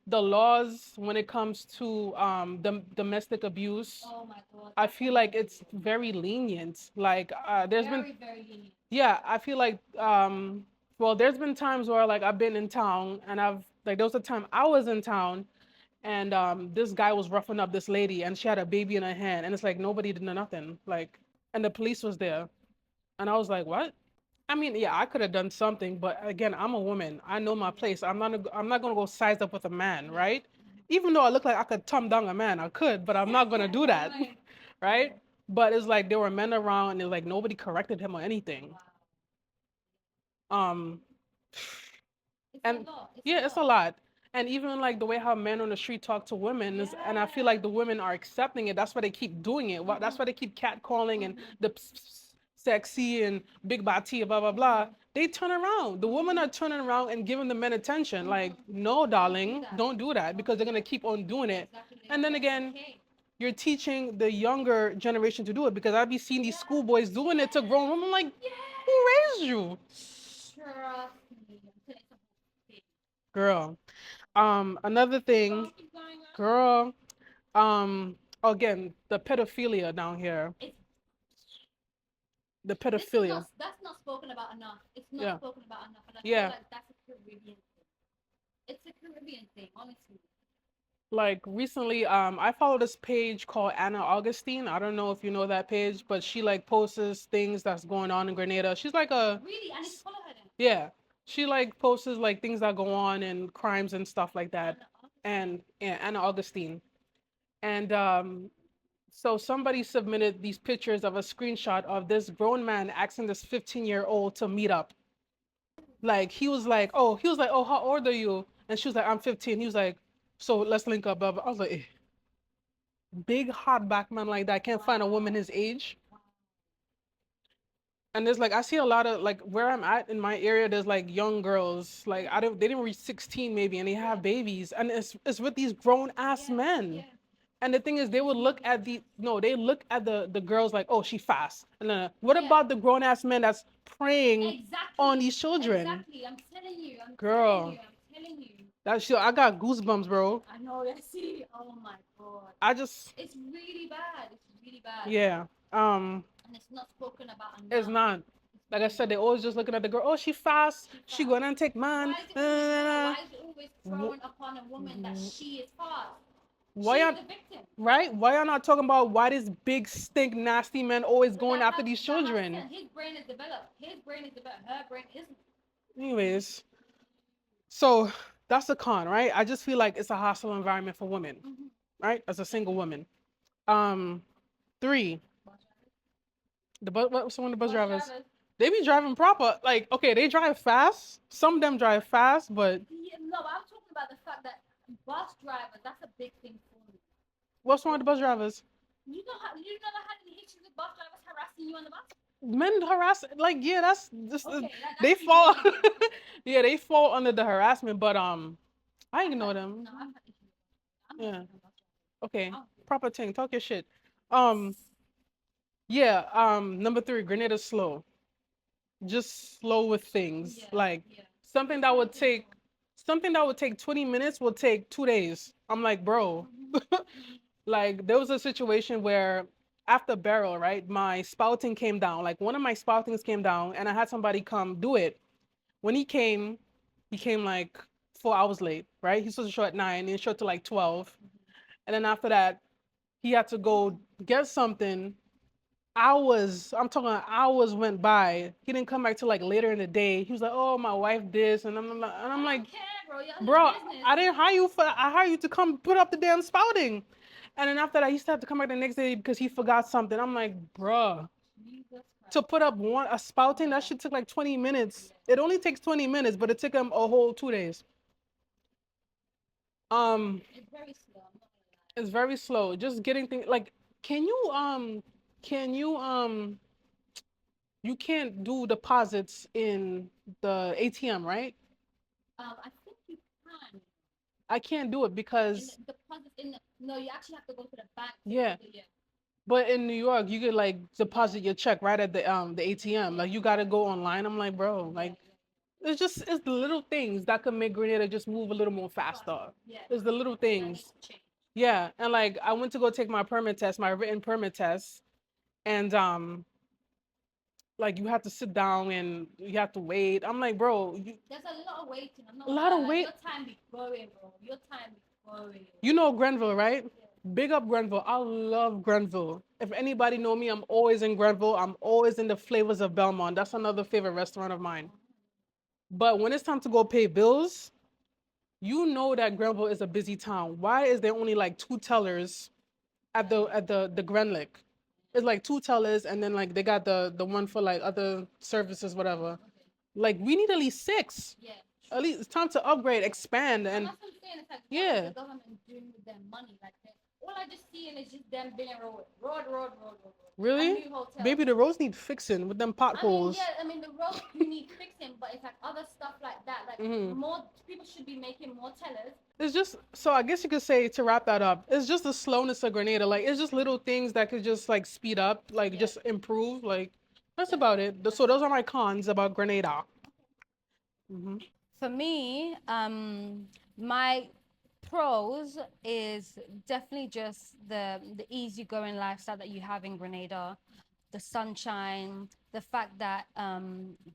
The laws when it comes to domestic abuse, I feel like it's very lenient. Like there's been yeah, I feel like well, there's been times where like I've been in town and I've like there was a time I was in town and this guy was roughing up this lady and she had a baby in her hand and it's like nobody did nothing. Like and the police was there. And I was like, "What?" I mean, yeah, I could have done something, but again, I'm a woman. I know my place. I'm not gonna go size up with a man, right? Even though I look like I could thumb down a man, I could, but I'm not gonna do that, right? But it's like there were men around, and it's like nobody corrected him or anything. Um, and yeah, it's a lot. And even like the way how men on the street talk to women is, and I feel like the women are accepting it. That's why they keep doing it. That's why they keep catcalling and the sexy and big body, blah blah blah. They turn around. The women are turning around and giving the men attention. Like, no, darling, don't do that because they're gonna keep on doing it. And then again, you're teaching the younger generation to do it because I'd be seeing these schoolboys doing it to grown women. I'm like, who raised you, girl? Another thing, girl. Again, the pedophilia down here. The pedophilia. That's not spoken about enough. It's not yeah. spoken about enough, and I yeah. feel like that's a Caribbean thing. It's a Caribbean thing, honestly. Like recently, I follow this page called Anna Augustine. I don't know if you know that page, but she like posts things that's going on in Grenada. She's like a really, I need to follow her then. Yeah, she like posts like things that go on and crimes and stuff like that. And yeah, Anna Augustine. And so somebody submitted these pictures of a screenshot of this grown man asking this 15-year-old to meet up. Like he was like, "Oh, how old are you?" And she was like, "I'm 15." He was like, "So let's link up." Blah, blah. I was like, big hot back man like that can't find a woman his age. And there's like I see a lot of like where I'm at in my area. There's like young girls like they didn't reach 16 maybe, and they have babies, and it's with these grown ass men. And the thing is, they would look at they look at the girls like, oh, she fast. And then what about the grown ass men that's preying on these children? Exactly, I'm telling you, girl. I'm telling you. That shit, I got goosebumps, bro. I know, I see. Oh my god. It's really bad. It's really bad. Yeah. And it's not spoken about enough. It's not. Like I said, they always just looking at the girl. Oh, she fast. She going to take man. Why is it always thrown upon a woman that she is fast? Why are right? Why are not talking about why this big stink nasty man always going after these children? His brain is developed. His brain is developed. Her brain isn't. Anyways, so that's the con, right? I just feel like it's a hostile environment for women, right? As a single woman. Um, three, what some of the bus drivers? They be driving proper. Like, okay, they drive fast. Some of them drive fast, but yeah, no, I'm talking about the fact that bus drivers, that's a big thing for me. What's wrong with the bus drivers? You never had any issues with bus drivers harassing you on the bus? Men harass, like, yeah, that's just they fall. Yeah, they fall under the harassment, but I ignore them. Yeah. Okay. Proper thing. Talk your shit. Um. Yeah. Number three, Grenada's slow. Just slow with things. Like something that would take something that would take 20 minutes will take 2 days. I'm like, bro. Like there was a situation where after barrel, right, my spouting came down. Like one of my spoutings came down and I had somebody come do it. When he came like 4 hours late, right? He's supposed to show at 9 and he showed to like 12. And then after that, he had to go get something. I'm talking hours went by. He didn't come back till like later in the day. He was like, "Oh, my wife this," and I'm like, "Bro, I didn't hire you for. I hired you to come put up the damn spouting." And then after that, he still had to come back the next day because he forgot something. I'm like, "Bruh, to put up a spouting that shit took like 20 minutes. It only takes 20 minutes, but it took him a whole 2 days. Um, it's very slow. Just getting things like, can you can you can't do deposits in the ATM, right? I can't do it because yeah. But in New York, you could like deposit your check right at the ATM. Like you gotta go online. I'm like, bro, like it's the little things that could make Grenada just move a little more faster. It's the little things. Yeah. And like I went to go take my permit test, my written permit test, and like you have to sit down and you have to wait. I'm like, bro, a lot of wait. You know Grenville, right? Big up Grenville. I love Grenville. If anybody know me, I'm always in Grenville. I'm always in the Flavors of Belmont. That's another favorite restaurant of mine. But when it's time to go pay bills, you know that Grenville is a busy town. Why is there only like two tellers at the Grenlick? It's like two tellers, and then like they got the one for like other services, whatever. Like we need at least six. At least it's time to upgrade, expand, and yeah. Really? Baby, the roads need fixing with them potholes. Mhm. It's just so I guess you could say to wrap that up, it's just the slowness of Grenada. Like it's just little things that could just like speed up, like just improve. Like that's about it. So those are my cons about Grenada. Hmm. For me, my pros is definitely just the easygoing lifestyle that you have in Grenada, the sunshine, the fact that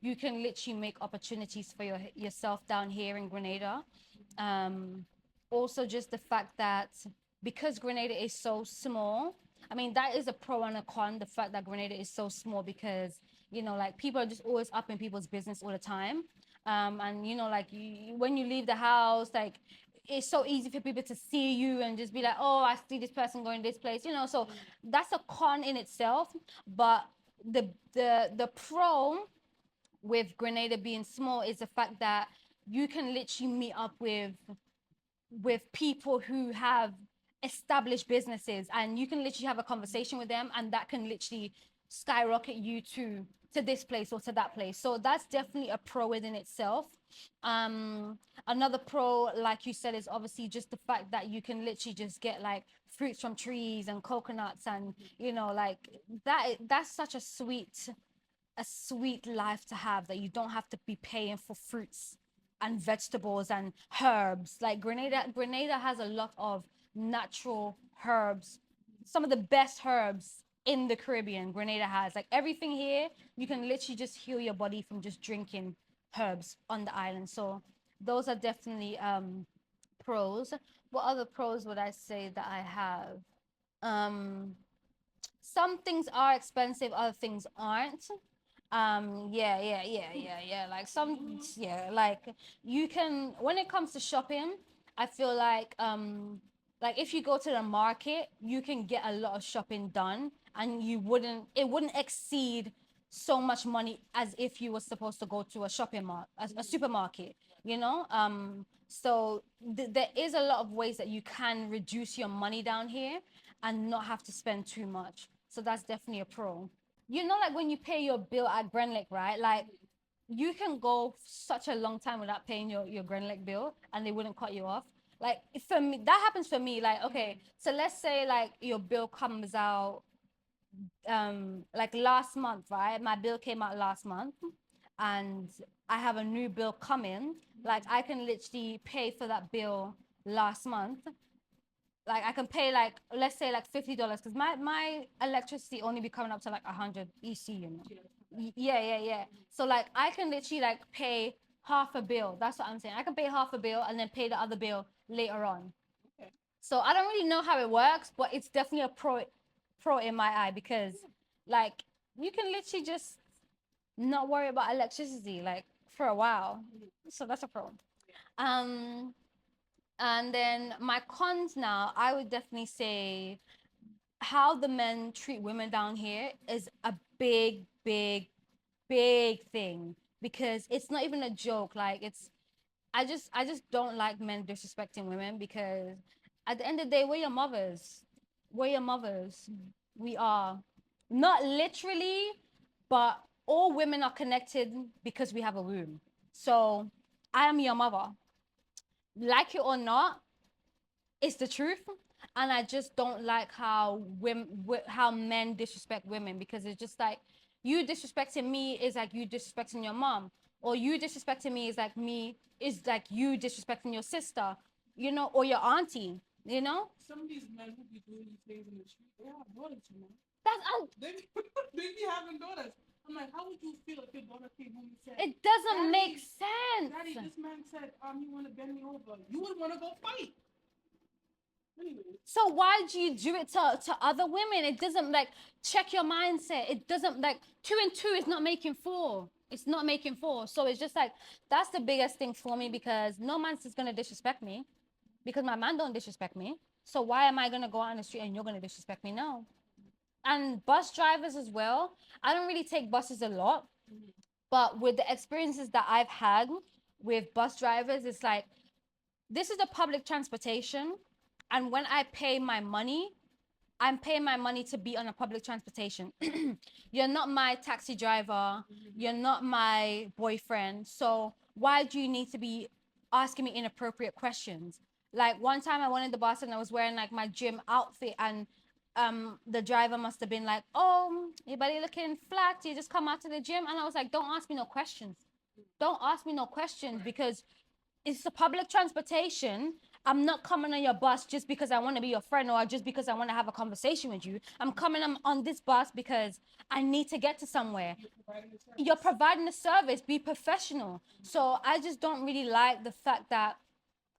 you can literally make opportunities for yourself down here in Grenada. Um, Also, just the fact that because Grenada is so small, I mean, that is a pro and a con, the fact that Grenada is so small because, like people are just always up in people's business all the time. And, like when you leave the house, like it's so easy for people to see you and just be like, oh, I see this person going this place, so that's a con in itself. But the pro with Grenada being small is the fact that you can literally meet up with people who have established businesses and you can literally have a conversation with them and that can literally skyrocket you to this place or to that place. So that's definitely a pro within itself. Another pro, like you said, is obviously just the fact that you can literally just get like fruits from trees and coconuts and like that's such a sweet life to have, that you don't have to be paying for fruits and vegetables and herbs. Like Grenada has a lot of natural herbs, some of the best herbs in the Caribbean. Grenada has like everything here. You can literally just heal your body from just drinking herbs on the island. So those are definitely pros. What other pros would I say that I have? Um, some things are expensive, other things aren't. Yeah. Like like you can, when it comes to shopping, I feel like if you go to the market, you can get a lot of shopping done and it wouldn't exceed so much money as if you were supposed to go to a shopping mart, a supermarket, so there is a lot of ways that you can reduce your money down here and not have to spend too much. So that's definitely a pro. you know, like when you pay your bill at Grenlick, right? Like you can go such a long time without paying your Grenlick bill and they wouldn't cut you off. Like for me, that happens for me. Like, okay, so let's say like your bill comes out like last month, right? My bill came out last month and I have a new bill coming. Like I can literally pay for that bill last month. Like I can pay like, let's say like $50 because my electricity only be coming up to like 100 EC, you know. Yeah. So like I can literally like pay half a bill. That's what I'm saying. I can pay half a bill and then pay the other bill later on. So I don't really know how it works, but it's definitely a pro in my eye because like you can literally just not worry about electricity like for a while. So that's a pro. Um and then my cons now, I would definitely say how the men treat women down here is a big thing because it's not even a joke. Like it's I just don't like men disrespecting women because at the end of the day, we're your mothers. We're your mothers. We are not literally, but all women are connected because we have a womb. So I am your mother. Like it or not, it's the truth. And I just don't like how how men disrespect women because it's just like you disrespecting me is like you disrespecting your mom, or you disrespecting me is like me is like you disrespecting your sister, you know, or your auntie, you know. Some of these men who be doing these things in the street, they have daughters, you know. That's They be, they be having daughters. I'm like, how would you feel if your daughter came home and said, it doesn't make Daddy, sense. Daddy, this man said, you want to bend me over? You would want to go fight. Anyway. So why do you do it to other women? It doesn't like check your mindset. It doesn't like two and two is not making four. It's not making four. So it's just like that's the biggest thing for me because no man's just gonna disrespect me because my man don't disrespect me. So why am I gonna go out on the street and you're gonna disrespect me? No. And bus drivers as well. I don't really take buses a lot, but with the experiences that I've had with bus drivers, it's like this is the public transportation. And when I pay my money, I'm paying my money to be on a public transportation. You're not my taxi driver. You're not my boyfriend. So why do you need to be asking me inappropriate questions? Like one time I went in the bus and I was wearing like my gym outfit and the driver must have been like, "Oh, your body looking flat. You just come out to the gym." And I was like, "Don't ask me no questions. Don't ask me no questions because it's a public transportation. I'm not coming on your bus just because I want to be your friend or just because I want to have a conversation with you. I'm coming on this bus because I need to get to somewhere. You're providing a service. Be professional." So I just don't really like the fact that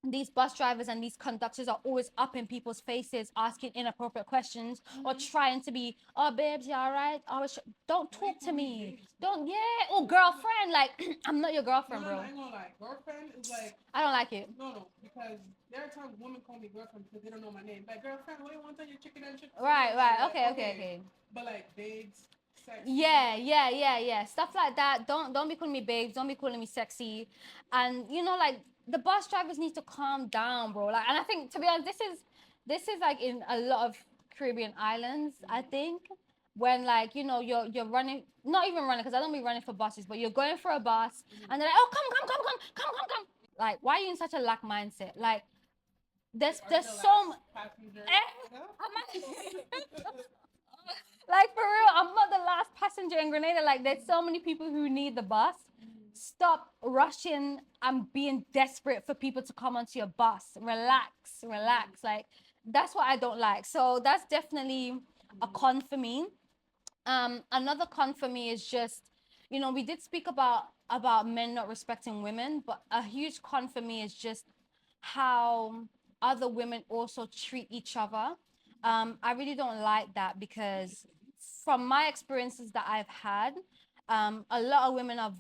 these bus drivers and these conductors are always up in people's faces asking inappropriate questions or trying to be, "Oh babes, you all right? Oh, don't talk to me. Don't, yeah, or girlfriend, like I'm not your girlfriend, No, bro. I ain't gonna lie. Girlfriend is like, I don't like it. no, because there are times women call me girlfriend because they don't know my name. Like, girlfriend, what do you want on your chicken and chips? Right. Okay. But like, babes, sex. Yeah. Stuff like that. Don't be calling me babes. Don't be calling me sexy. And you know, like the bus drivers need to calm down, bro. Like, and I think to be honest, this is like in a lot of Caribbean islands. I think when like you know you're running, not even running because I don't be running for buses, but you're going for a bus and they're like, "Oh, come." Like, why are you in such a lack mindset? Like, there's so Passenger. like for real, I'm not the last passenger in Grenada. Like there's so many people who need the bus. Stop rushing and being desperate for people to come onto your bus. Relax. Like that's what I don't like. So that's definitely a con for me. Another con for me is just, you know, we did speak about men not respecting women, but a huge con for me is just how other women also treat each other. I really don't like that because from my experiences that I've had, a lot of women are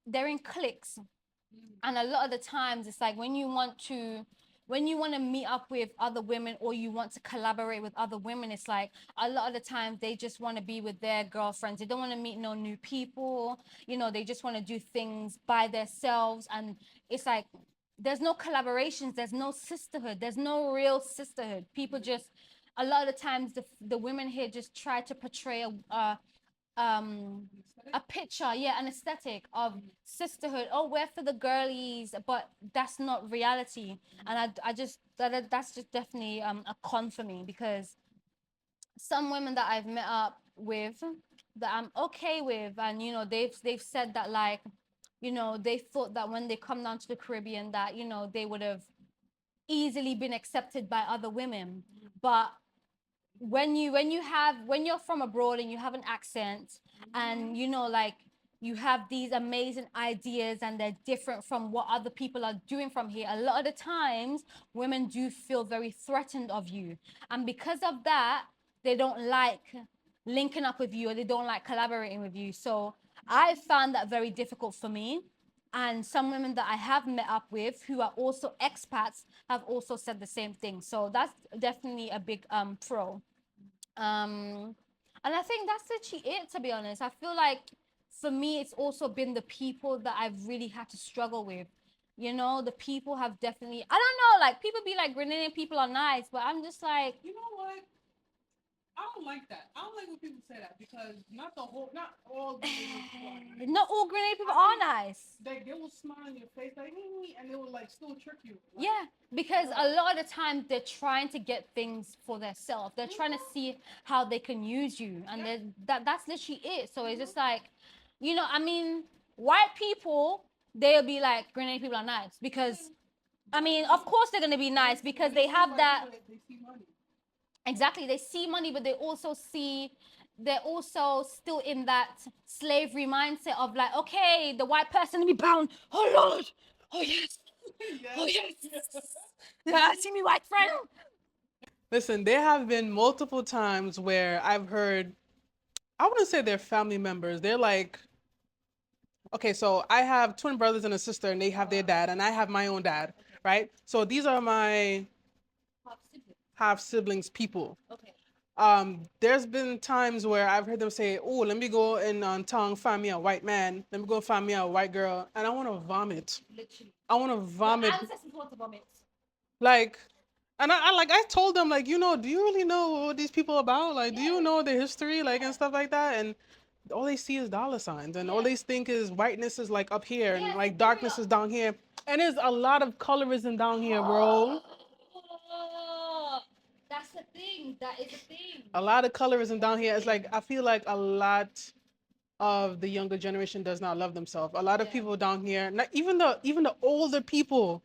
they're in cliques, and a lot of the times it's like when you want to meet up with other women or you want to collaborate with other women, it's like a lot of the times they just want to be with their girlfriends. They don't want to meet no new people. You know, they just want to do things by themselves. And it's like there's no collaborations, there's no sisterhood, there's no real sisterhood. People just a lot of the times the women here just try to portray um a picture, yeah, an aesthetic of sisterhood. Oh, we're for the girlies, but that's not reality. And I just that's just definitely a con for me, because some women that I've met up with that I'm okay with, and they've said that, like, they thought that when they come down to the Caribbean that they would have easily been accepted by other women. But when you're from abroad and you have an accent, and like, you have these amazing ideas and they're different from what other people are doing from here, a lot of the times women do feel very threatened of you, and because of that, they don't like linking up with you, or they don't like collaborating with you. So I found that very difficult for me, and some women that I have met up with who are also expats have also said the same thing. So that's definitely a big pro. um, and I think that's literally it, to be honest. I feel like for me, it's also been the people that I've really had to struggle with. The people have definitely, I don't know, like, people be like, Grenadian people are nice, but I'm just like, You know what? I don't like that. I don't like when people say that because not all Grenadian people are nice. not all Grenadian people I are think nice. they will smile in your face like, and they will like still trick you. Like, Yeah, because a lot of the time they're trying to get things for themselves. They're trying to see how they can use you, and that's literally it. So it's just like, I mean, white people, they'll be like, Grenadian people are nice because, I mean, of course they're gonna be nice because they have that. they see money. Exactly, they see money, but they're also still in that slavery mindset of like, okay, the white person to be bound. Oh Lord, oh yes, oh yes. Yeah, see me, white friend. Listen, there have been multiple times where I've heard, I wouldn't say they're family members. They're like, okay, so I have twin brothers and a sister, and they have their dad, and I have my own dad, right? So these are my half siblings people. Okay. There's been times where I've heard them say, "Oh, let me go and on town find me a white man. Let me go find me a white girl," and I want to vomit. Literally. I want to Your vomit. ancestors want to vomit. Like, and I told them like, do you really know what these people about? Like, do you Yeah. know their history, like, and stuff like that? And all they see is dollar signs, and all Yeah. they think is whiteness is like up here, and Yeah, like darkness is superior. down here. And there's a lot of colorism down here, bro. Oh, that's the thing. That is the thing. A lot of colorism down here. It's like I feel like a lot of the younger generation does not love themselves. A lot of Yeah. people down here, not even the older people,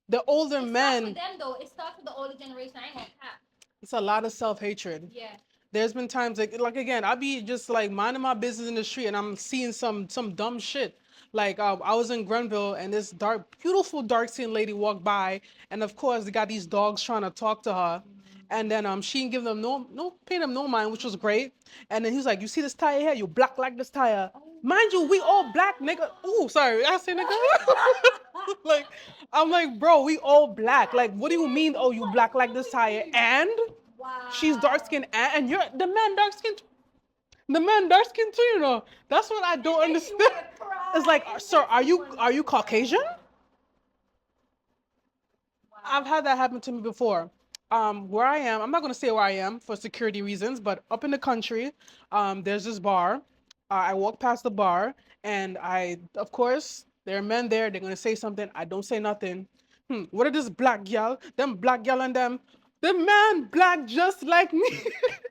the older It starts with men, them though. It starts with the older generation. I ain't gonna cap. it's a lot of self-hatred. Yeah. There's been times like again, I be just like minding my business in the street and I'm seeing some dumb shit. Like I was in Grenville and this beautiful dark skinned lady walked by, and of course they got these dogs trying to talk to her, and then she didn't give them no pay them no mind, which was great. And then he was like, "You see this tire here? You black like this tire." Mind you, we all black, nigga. Ooh, sorry, I say nigga. Like, I'm like, bro, we all black. Like, what do you mean? Oh, you black like this tire? And she's dark Wow. skinned, and you're the man dark skinned. The man dark skinned too, That's what I don't It makes you understand. wanna cry. It's like, It sir, makes are you you wanna are you cry. Caucasian? I've Wow. had that happen to me before. Where I am, I'm not gonna say where I am for security reasons, but up in the country, there's this bar. I walk past the bar, and of course, there are men there. They're gonna say something. I don't say nothing. What are this black gal? Them black gal and them. The man black just like me.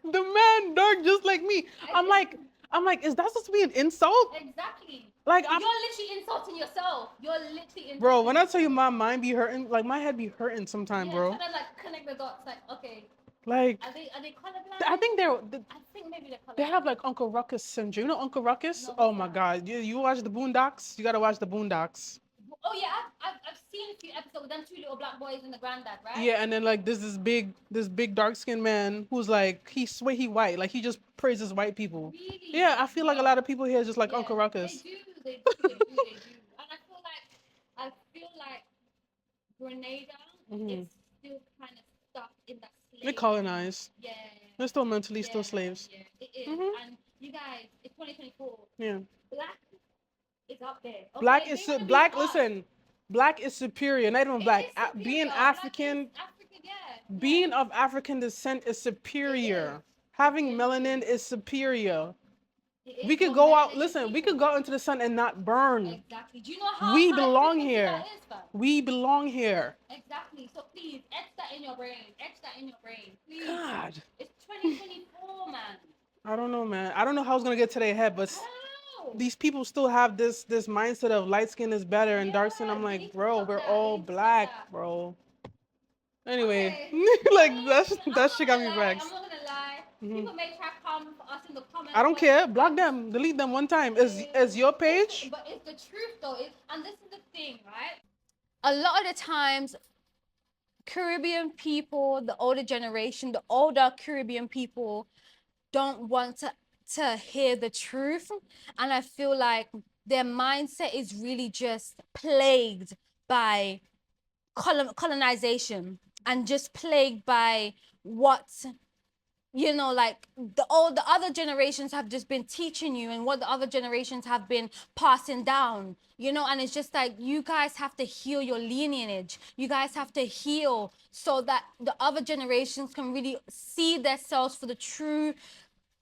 The man dark just like me. I'm like, is that supposed to be an insult? Exactly. Like You're literally insulting yourself. You're literally bro, insulting when I tell you yourself. my mind be hurting, like my head be hurting sometime, Yeah, bro. trying to like connect the dots. Like, okay, Like are they I colorblind? think I think maybe they're they have colorblind. like Uncle Ruckus syndrome. You know Uncle Ruckus? No, Oh what's my that? God, you watch the Boondocks? You gotta watch the Boondocks. Oh yeah, I've seen a few episodes with them two little black boys and the granddad, right? Yeah, and then like this big dark skinned man who's like he swear he white, like he just praises white people. Really? Yeah, I feel like a lot of people here just like Yeah, Uncle they Ruckus. do, they do, they do, they do. And I feel like Grenada Hmm. is still kind of stuck in that They slavery. colonized. Yeah, They're still mentally yeah, still slaves. yeah. It is. Hmm. And you guys, it's 2024. Yeah. Black is up there. Black Okay, is they want to be black. us. Listen, black is superior. Not even It black. is superior. Being Black is African, Africa. Yeah, yeah. being of African descent is It is. superior. It Having melanin genuinely is superior. We could go out. Listen, we could go into the sun and not burn. Exactly. Do you know how We high belong frequency here. that is, fam? We belong here. Exactly. So please, etch that in your brain. Etch that in your brain. Please. God. It's 2024, man. I don't know, man. I don't know how it's gonna get to their head, but I don't know. these people still have this mindset of light skin is better and dark skin. I'm Yeah, they like, need to bro, stop we're that. They all need to stop black, that. bro. Anyway, Okay. like I'm that not shit got gonna me lie. vexed. I'm not gonna lie. Mhm. People may try to come for us in the comments. I don't but care. Block them. Delete them one time. Is your page? But it's the truth though. And this is the thing, right? A lot of the times, Caribbean people, the older generation, the older Caribbean people don't want to hear the truth. And I feel like their mindset is really just plagued by colonization and just plagued by what like the other generations have just been teaching you and what the other generations have been passing down, and it's just like you guys have to heal your lineage. You guys have to heal so that the other generations can really see themselves for the true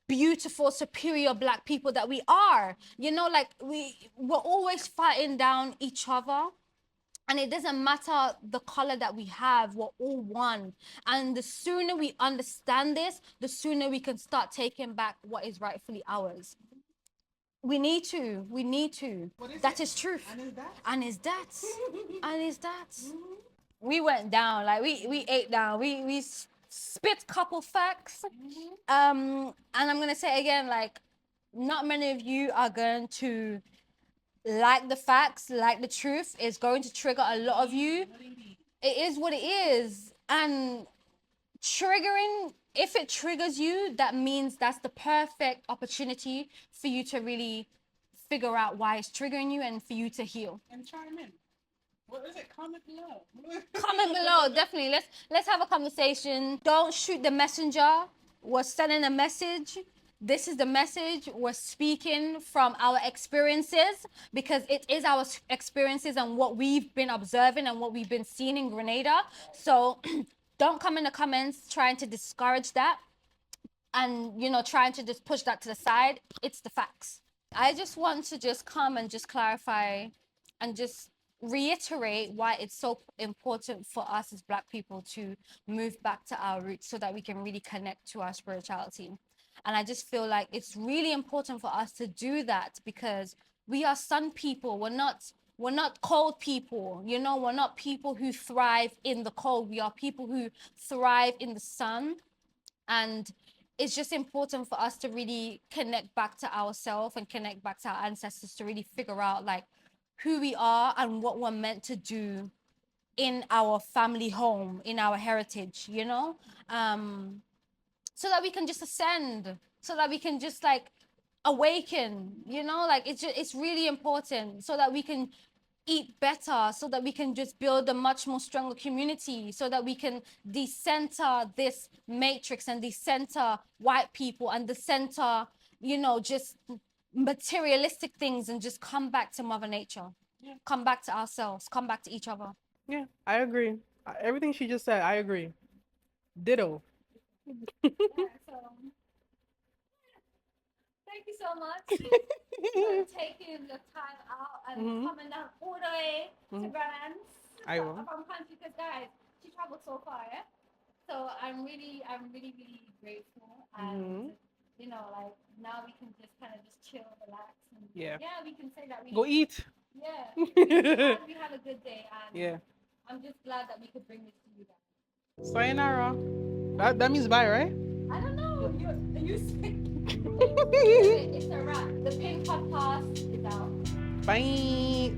beautiful superior black people that we are. Like we're always fighting down each other, and it doesn't matter the color that we have, we're all one. And the sooner we understand this, the sooner we can start taking back what is rightfully ours. We need to. That is truth. And is that. And is that. We went down, like we ate down. We spit couple facts. And I'm gonna say again, like, not many of you are going to like the facts, like the truth. Is going to trigger a lot of you. It is what it is. And triggering, if it triggers you, that means that's the perfect opportunity for you to really figure out why it's triggering you and for you to heal. And chime in. What is it? Comment below. Comment below, definitely. Let's have a conversation. Don't shoot the messenger. We're sending a message. This is the message. We're speaking from our experiences, because it is our experiences and what we've been observing and what we've been seeing in Grenada. So don't come in the comments trying to discourage that and, trying to just push that to the side. It's the facts. I just want to just come and just clarify and just reiterate why it's so important for us as Black people to move back to our roots so that we can really connect to our spirituality. And I just feel like it's really important for us to do that, because we are sun people. We're not cold people. We're not people who thrive in the cold. We are people who thrive in the sun. And it's just important for us to really connect back to ourselves and connect back to our ancestors to really figure out like who we are and what we're meant to do in our family home, in our heritage, so that we can just ascend, so that we can just like awaken, like it's really important so that we can eat better, so that we can just build a much more stronger community, so that we can decenter this matrix and decenter white people and decenter, just materialistic things, and just come back to Mother Nature. Yeah. Come back to ourselves, come back to each other. Yeah, I agree. Everything she just said, I agree. Ditto. Yeah, so thank you so much for taking the time out and coming down all the way to Grenada from country, because guys, she traveled so far, yeah? So I'm really, really grateful. And like now we can just kind of just chill, relax, and we can say that we Go eat. Yeah, we had a good day, and I'm just glad that we could bring this to you guys. Sayonara. That means bye, right? I don't know. You say it's a wrap. The Pink Podcast is out. Bye.